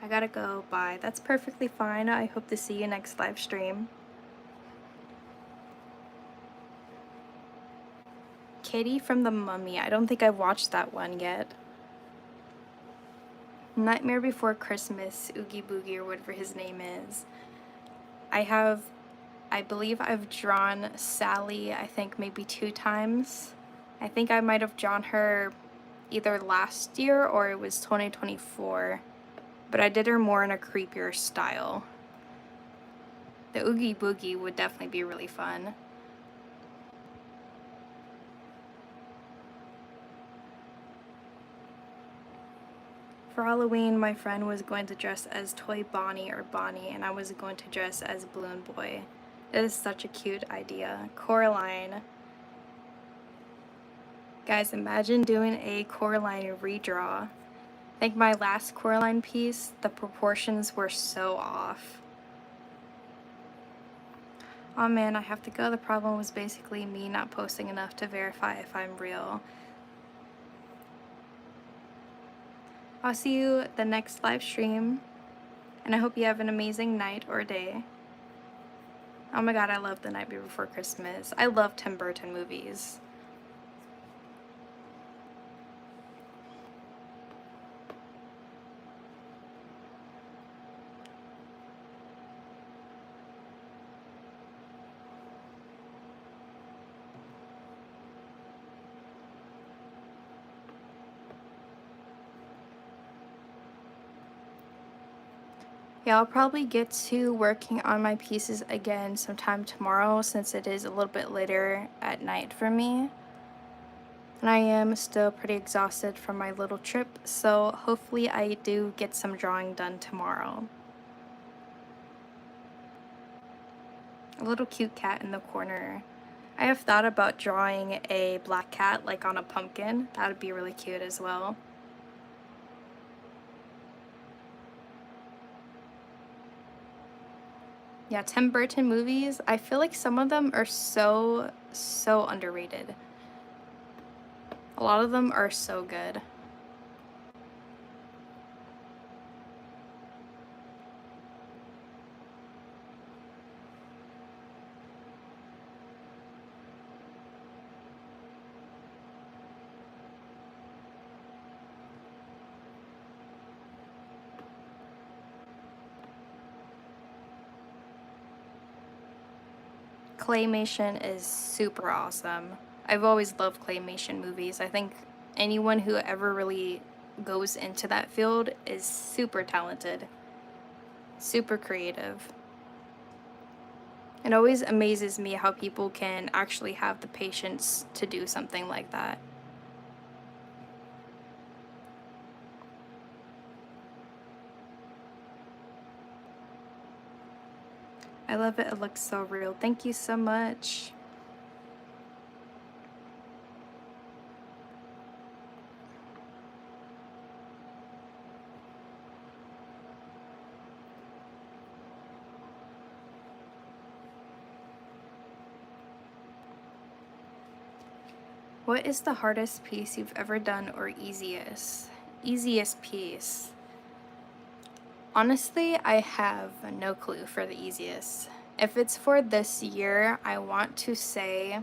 I gotta go, bye. That's perfectly fine. I hope to see you next live stream. Kitty from the Mummy. I don't think I've watched that one yet. Nightmare Before Christmas, Oogie Boogie, or whatever his name is. I believe I've drawn Sally, I think maybe 2 times. I think I might have drawn her either last year or it was 2024. But I did her more in a creepier style. The Oogie Boogie would definitely be really fun. For Halloween, my friend was going to dress as Toy Bonnie or Bonnie, and I was going to dress as Balloon Boy. That is such a cute idea. Coraline. Guys, imagine doing a Coraline redraw. I think my last Coraline piece, the proportions were so off. Oh man, I have to go. The problem was basically me not posting enough to verify if I'm real. I'll see you the next live stream, and I hope you have an amazing night or day. Oh my god, I love The Night Before Christmas. I love Tim Burton movies. Yeah, I'll probably get to working on my pieces again sometime tomorrow since it is a little bit later at night for me. And I am still pretty exhausted from my little trip, so hopefully I do get some drawing done tomorrow. A little cute cat in the corner. I have thought about drawing a black cat like on a pumpkin. That would be really cute as well. Yeah, Tim Burton movies, I feel like some of them are so underrated. A lot of them are so good. Claymation is super awesome. I've always loved claymation movies. I think anyone who ever really goes into that field is super talented, super creative. It always amazes me how people can actually have the patience to do something like that. I love it. It looks so real. Thank you so much. What is the hardest piece you've ever done or easiest? Easiest piece. Honestly, I have no clue for the easiest. If it's for this year, I want to say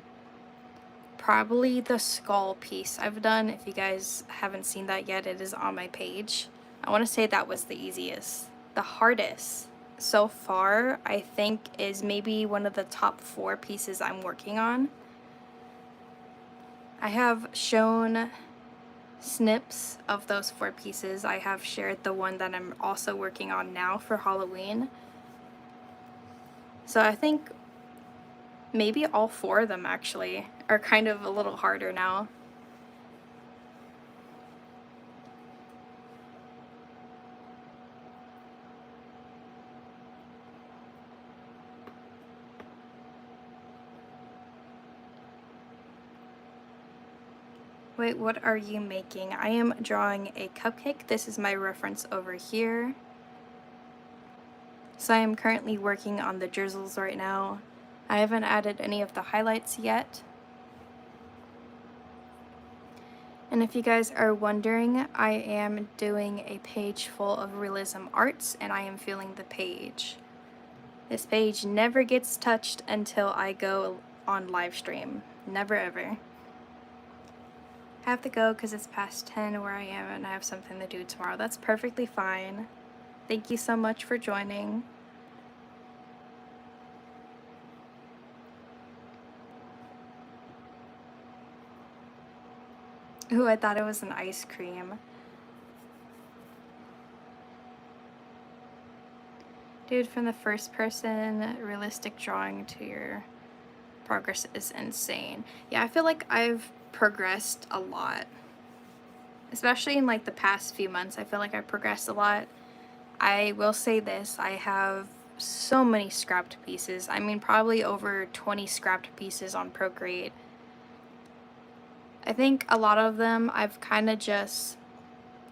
probably the skull piece I've done. If you guys haven't seen that yet, it is on my page. I want to say that was the easiest. The hardest so far, I think, is maybe one of the top 4 pieces I'm working on. I have shown snips of those 4 pieces. I have shared the one that I'm also working on now for Halloween. So I think maybe all 4 of them actually are kind of a little harder now. Wait, what are you making? I am drawing a cupcake. This is my reference over here. So I am currently working on the drizzles right now. I haven't added any of the highlights yet. And if you guys are wondering, I am doing a page full of realism arts and I am filling the page. This page never gets touched until I go on live stream. Never ever. I have to go because it's past 10 where I am and I have something to do tomorrow. That's perfectly fine. Thank you so much for joining. Ooh, I thought it was an ice cream. Dude, from the first person realistic drawing to your progress is insane. Yeah, I feel like I've progressed a lot. Especially in like the past few months, I feel like I've progressed a lot. I will say this, I have so many scrapped pieces. I mean, probably over 20 scrapped pieces on Procreate. I think a lot of them I've kind of just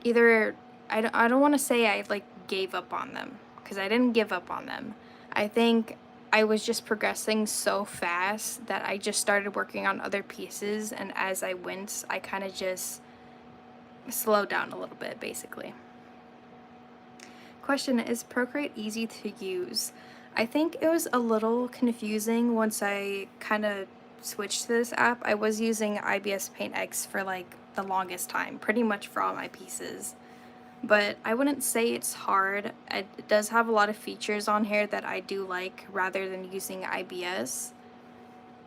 either, I don't want to say I like gave up on them, because I didn't give up on them. I think I was just progressing so fast that I just started working on other pieces, and as I went, I kind of just slowed down a little bit, basically. Question, is Procreate easy to use? I think it was a little confusing once I kind of switched to this app. I was using IBS Paint X for like the longest time, pretty much for all my pieces. But I wouldn't say it's hard. It does have a lot of features on here that I do like rather than using IBS.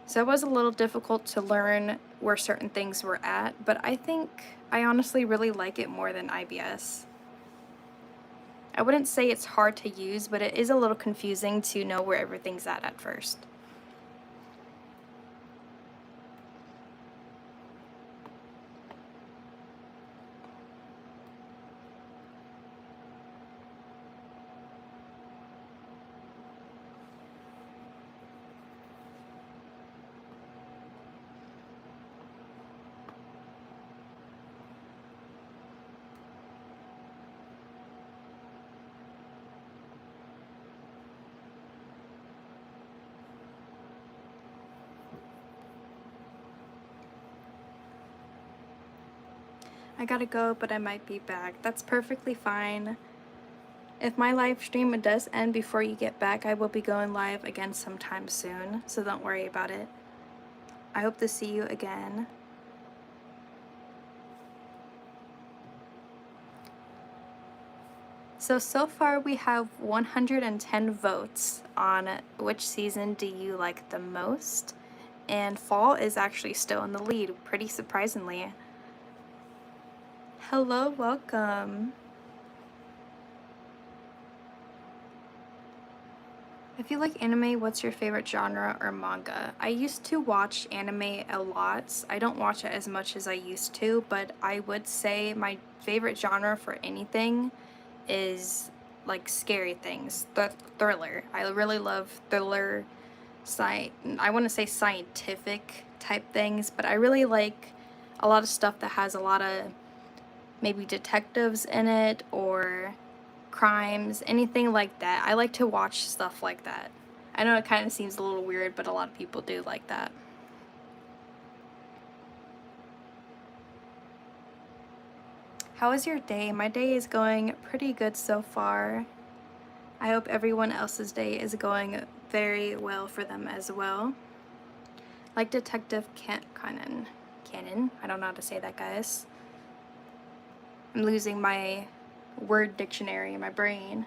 So it was a little difficult to learn where certain things were at, but I think I honestly really like it more than IBS. I wouldn't say it's hard to use, but it is a little confusing to know where everything's at first. I gotta go, but I might be back. That's perfectly fine. If my live stream does end before you get back, I will be going live again sometime soon, so don't worry about it. I hope to see you again. So far we have 110 votes on which season do you like the most, and fall is actually still in the lead, pretty surprisingly. Hello, welcome. If you like anime, what's your favorite genre or manga? I used to watch anime a lot. I don't watch it as much as I used to, but I would say my favorite genre for anything is like scary things. Thriller. I really love thriller, I want to say scientific type things, but I really like a lot of stuff that has a lot of maybe detectives in it or crimes, anything like that. I like to watch stuff like that. I know it kind of seems a little weird, but a lot of people do like that. How is your day? My day is going pretty good so far. I hope everyone else's day is going very well for them as well. Like Detective Cannon. I don't know how to say that, guys. I'm losing my word dictionary in my brain.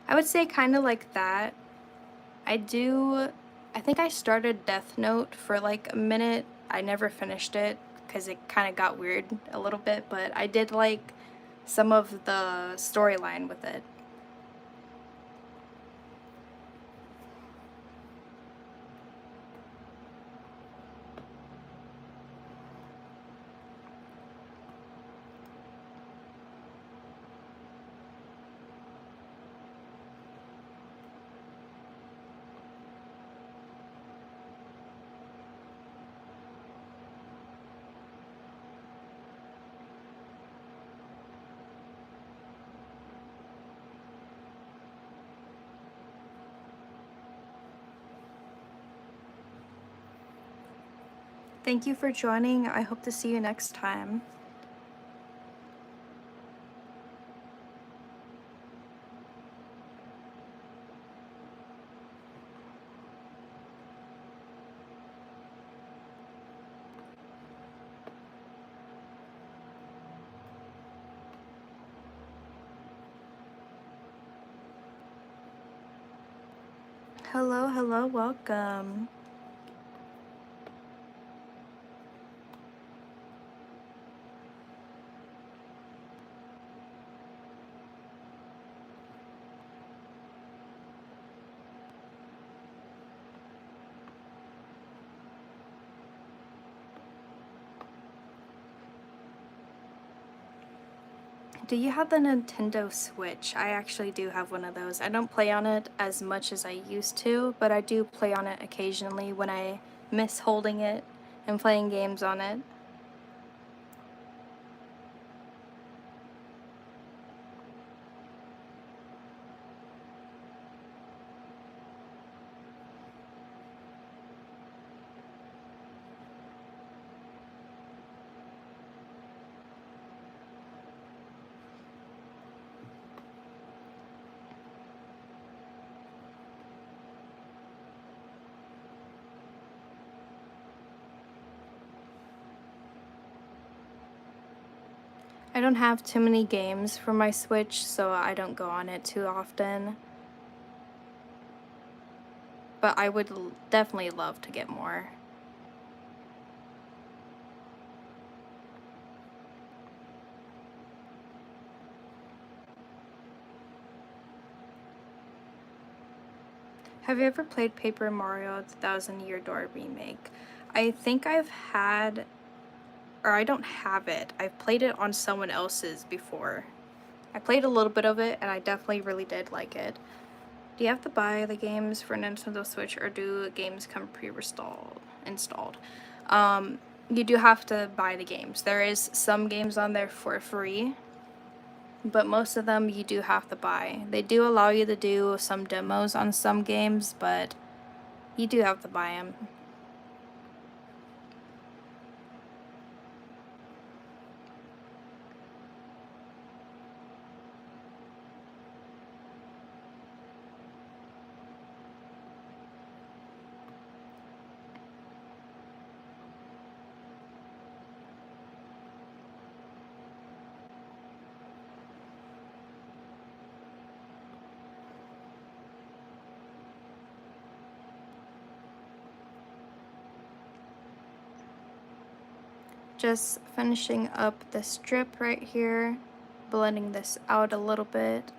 I would say kind of like that. I think I started Death Note for like a minute. I never finished it because it kind of got weird a little bit, but I did like some of the storyline with it. Thank you for joining. I hope to see you next time. Hello, welcome. Do you have the Nintendo Switch? I actually do have one of those. I don't play on it as much as I used to, but I do play on it occasionally when I miss holding it and playing games on it. I don't have too many games for my Switch, so I don't go on it too often. But I would definitely love to get more. Have you ever played Paper Mario The Thousand Year Door Remake? I think I've had, or I don't have it. I've played it on someone else's before. I played a little bit of it and I definitely really did like it. Do you have to buy the games for Nintendo Switch or do games come installed? You do have to buy the games. There is some games on there for free, but most of them you do have to buy. They do allow you to do some demos on some games, but you do have to buy them. Just finishing up the strip right here, blending this out a little bit.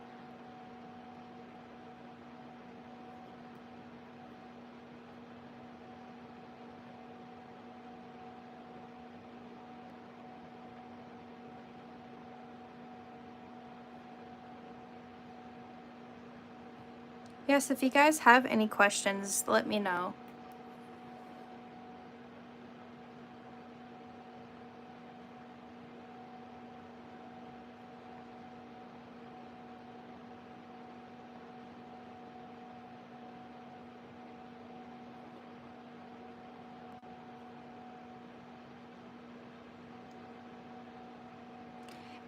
Yes, if you guys have any questions, let me know.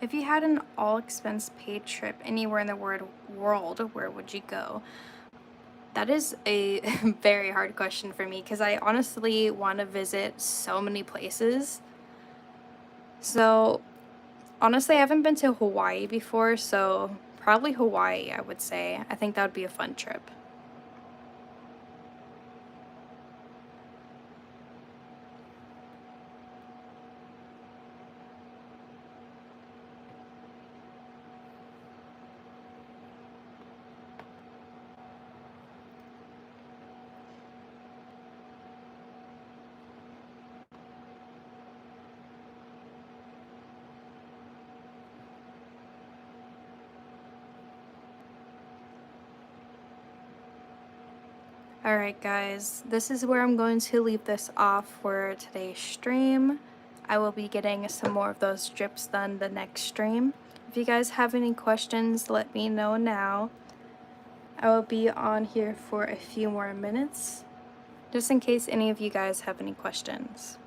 If you had an all expense paid trip anywhere in the world, where would you go? That is a very hard question for me because I honestly want to visit so many places. So, honestly, I haven't been to Hawaii before, so probably Hawaii, I would say. I think that would be a fun trip. Alright, guys, this is where I'm going to leave this off for today's stream. I will be getting some more of those strips done the next stream. If you guys have any questions, let me know now. I will be on here for a few more minutes, just in case any of you guys have any questions.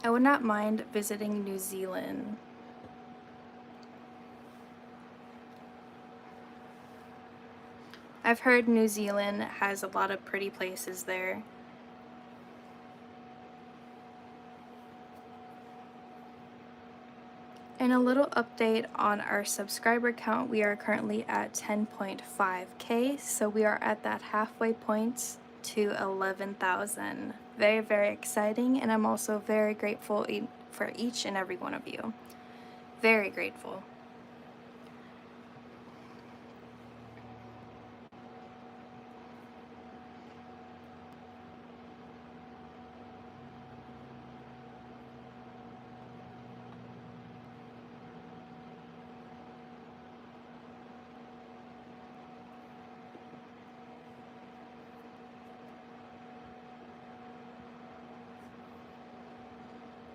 I would not mind visiting New Zealand. I've heard New Zealand has a lot of pretty places there. And a little update on our subscriber count. We are currently at 10.5K, so we are at that halfway point to 11,000. Very, very exciting, and I'm also very grateful for each and every one of you. Very grateful.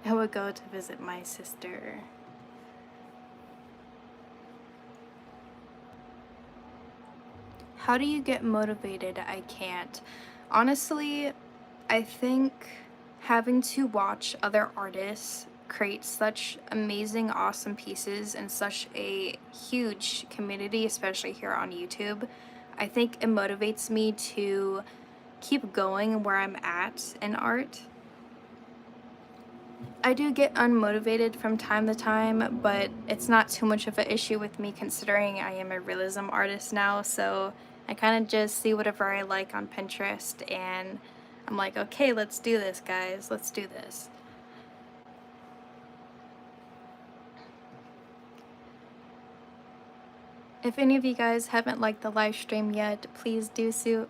I would go to visit my sister. How do you get motivated? I can't. Honestly, I think having to watch other artists create such amazing, awesome pieces in such a huge community, especially here on YouTube, I think it motivates me to keep going where I'm at in art. I do get unmotivated from time to time, but it's not too much of an issue with me considering I am a realism artist now, so I kind of just see whatever I like on Pinterest and I'm like, okay, let's do this, guys, let's do this. If any of you guys haven't liked the live stream yet, please do so.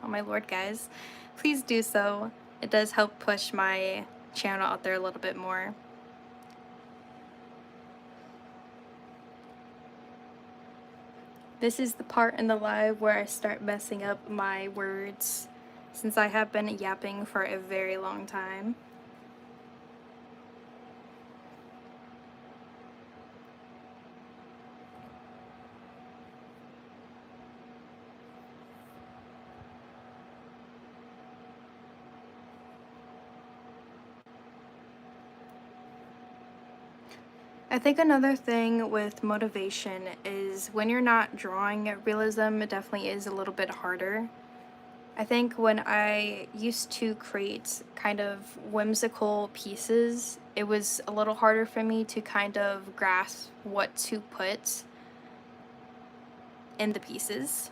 Oh my lord, guys. Please do so. It does help push my channel out there a little bit more. This is the part in the live where I start messing up my words, since I have been yapping for a very long time. I think another thing with motivation is when you're not drawing realism, it definitely is a little bit harder. I think when I used to create kind of whimsical pieces, it was a little harder for me to kind of grasp what to put in the pieces.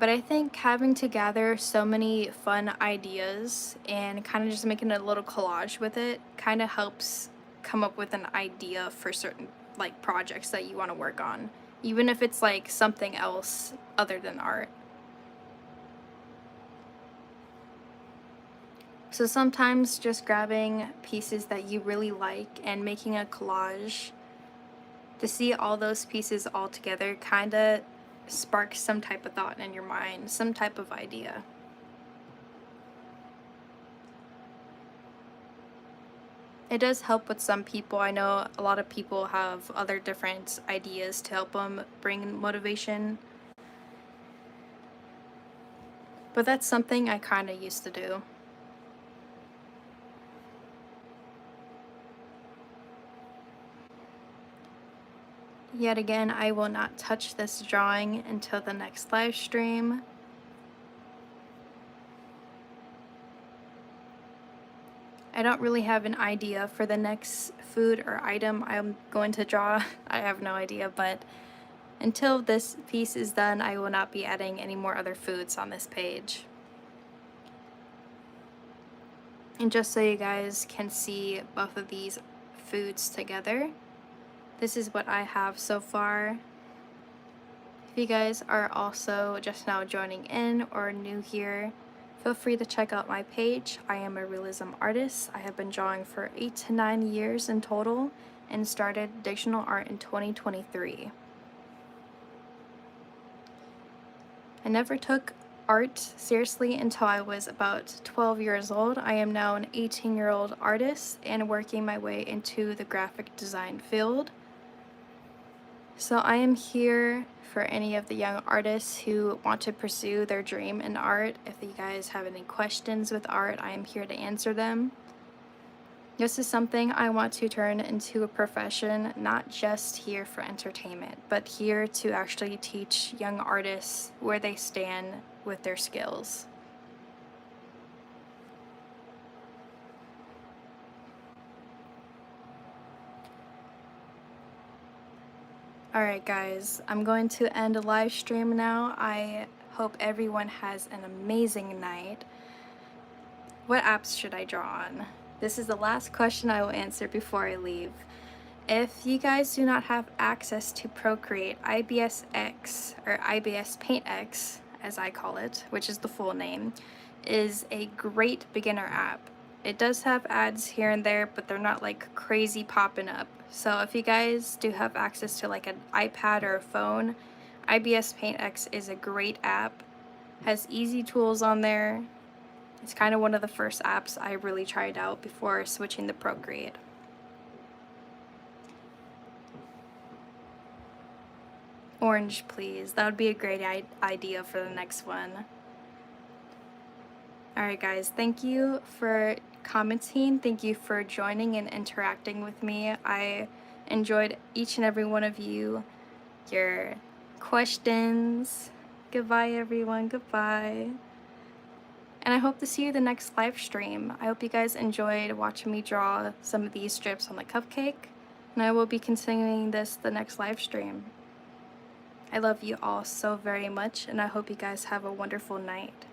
But I think having to gather so many fun ideas and kind of just making a little collage with it kind of helps come up with an idea for certain like projects that you want to work on, even if it's like something else other than art. So sometimes just grabbing pieces that you really like and making a collage to see all those pieces all together kind of sparks some type of thought in your mind, some type of idea. It does help with some people. I know a lot of people have other different ideas to help them bring motivation, but that's something I kind of used to do. Yet again, I will not touch this drawing until the next live stream. I don't really have an idea for the next food or item I'm going to draw. I have no idea, but until this piece is done, I will not be adding any more other foods on this page. And just so you guys can see both of these foods together, this is what I have so far. If you guys are also just now joining in or new here, feel free to check out my page. I am a realism artist. I have been drawing for 8 to 9 years in total and started digital art in 2023. I never took art seriously until I was about 12 years old. I am now an 18-year-old artist and working my way into the graphic design field. So I am here for any of the young artists who want to pursue their dream in art. If you guys have any questions with art, I am here to answer them. This is something I want to turn into a profession, not just here for entertainment, but here to actually teach young artists where they stand with their skills. Alright guys, I'm going to end a live stream now. I hope everyone has an amazing night. What apps should I draw on? This is the last question I will answer before I leave. If you guys do not have access to Procreate, IBS X, or IBS Paint X, as I call it, which is the full name, is a great beginner app. It does have ads here and there, but they're not like crazy popping up. So if you guys do have access to like an iPad or a phone, IBS Paint X is a great app. Has easy tools on there. It's kind of one of the first apps I really tried out before switching to Procreate. Orange, please. That would be a great idea for the next one. Alright guys, thank you for commenting. Thank you for joining and interacting with me. I enjoyed each and every one of you, your questions. Goodbye everyone, goodbye. And I hope to see you the next live stream. I hope you guys enjoyed watching me draw some of these strips on the cupcake, and I will be continuing this the next live stream. I love you all so very much, and I hope you guys have a wonderful night.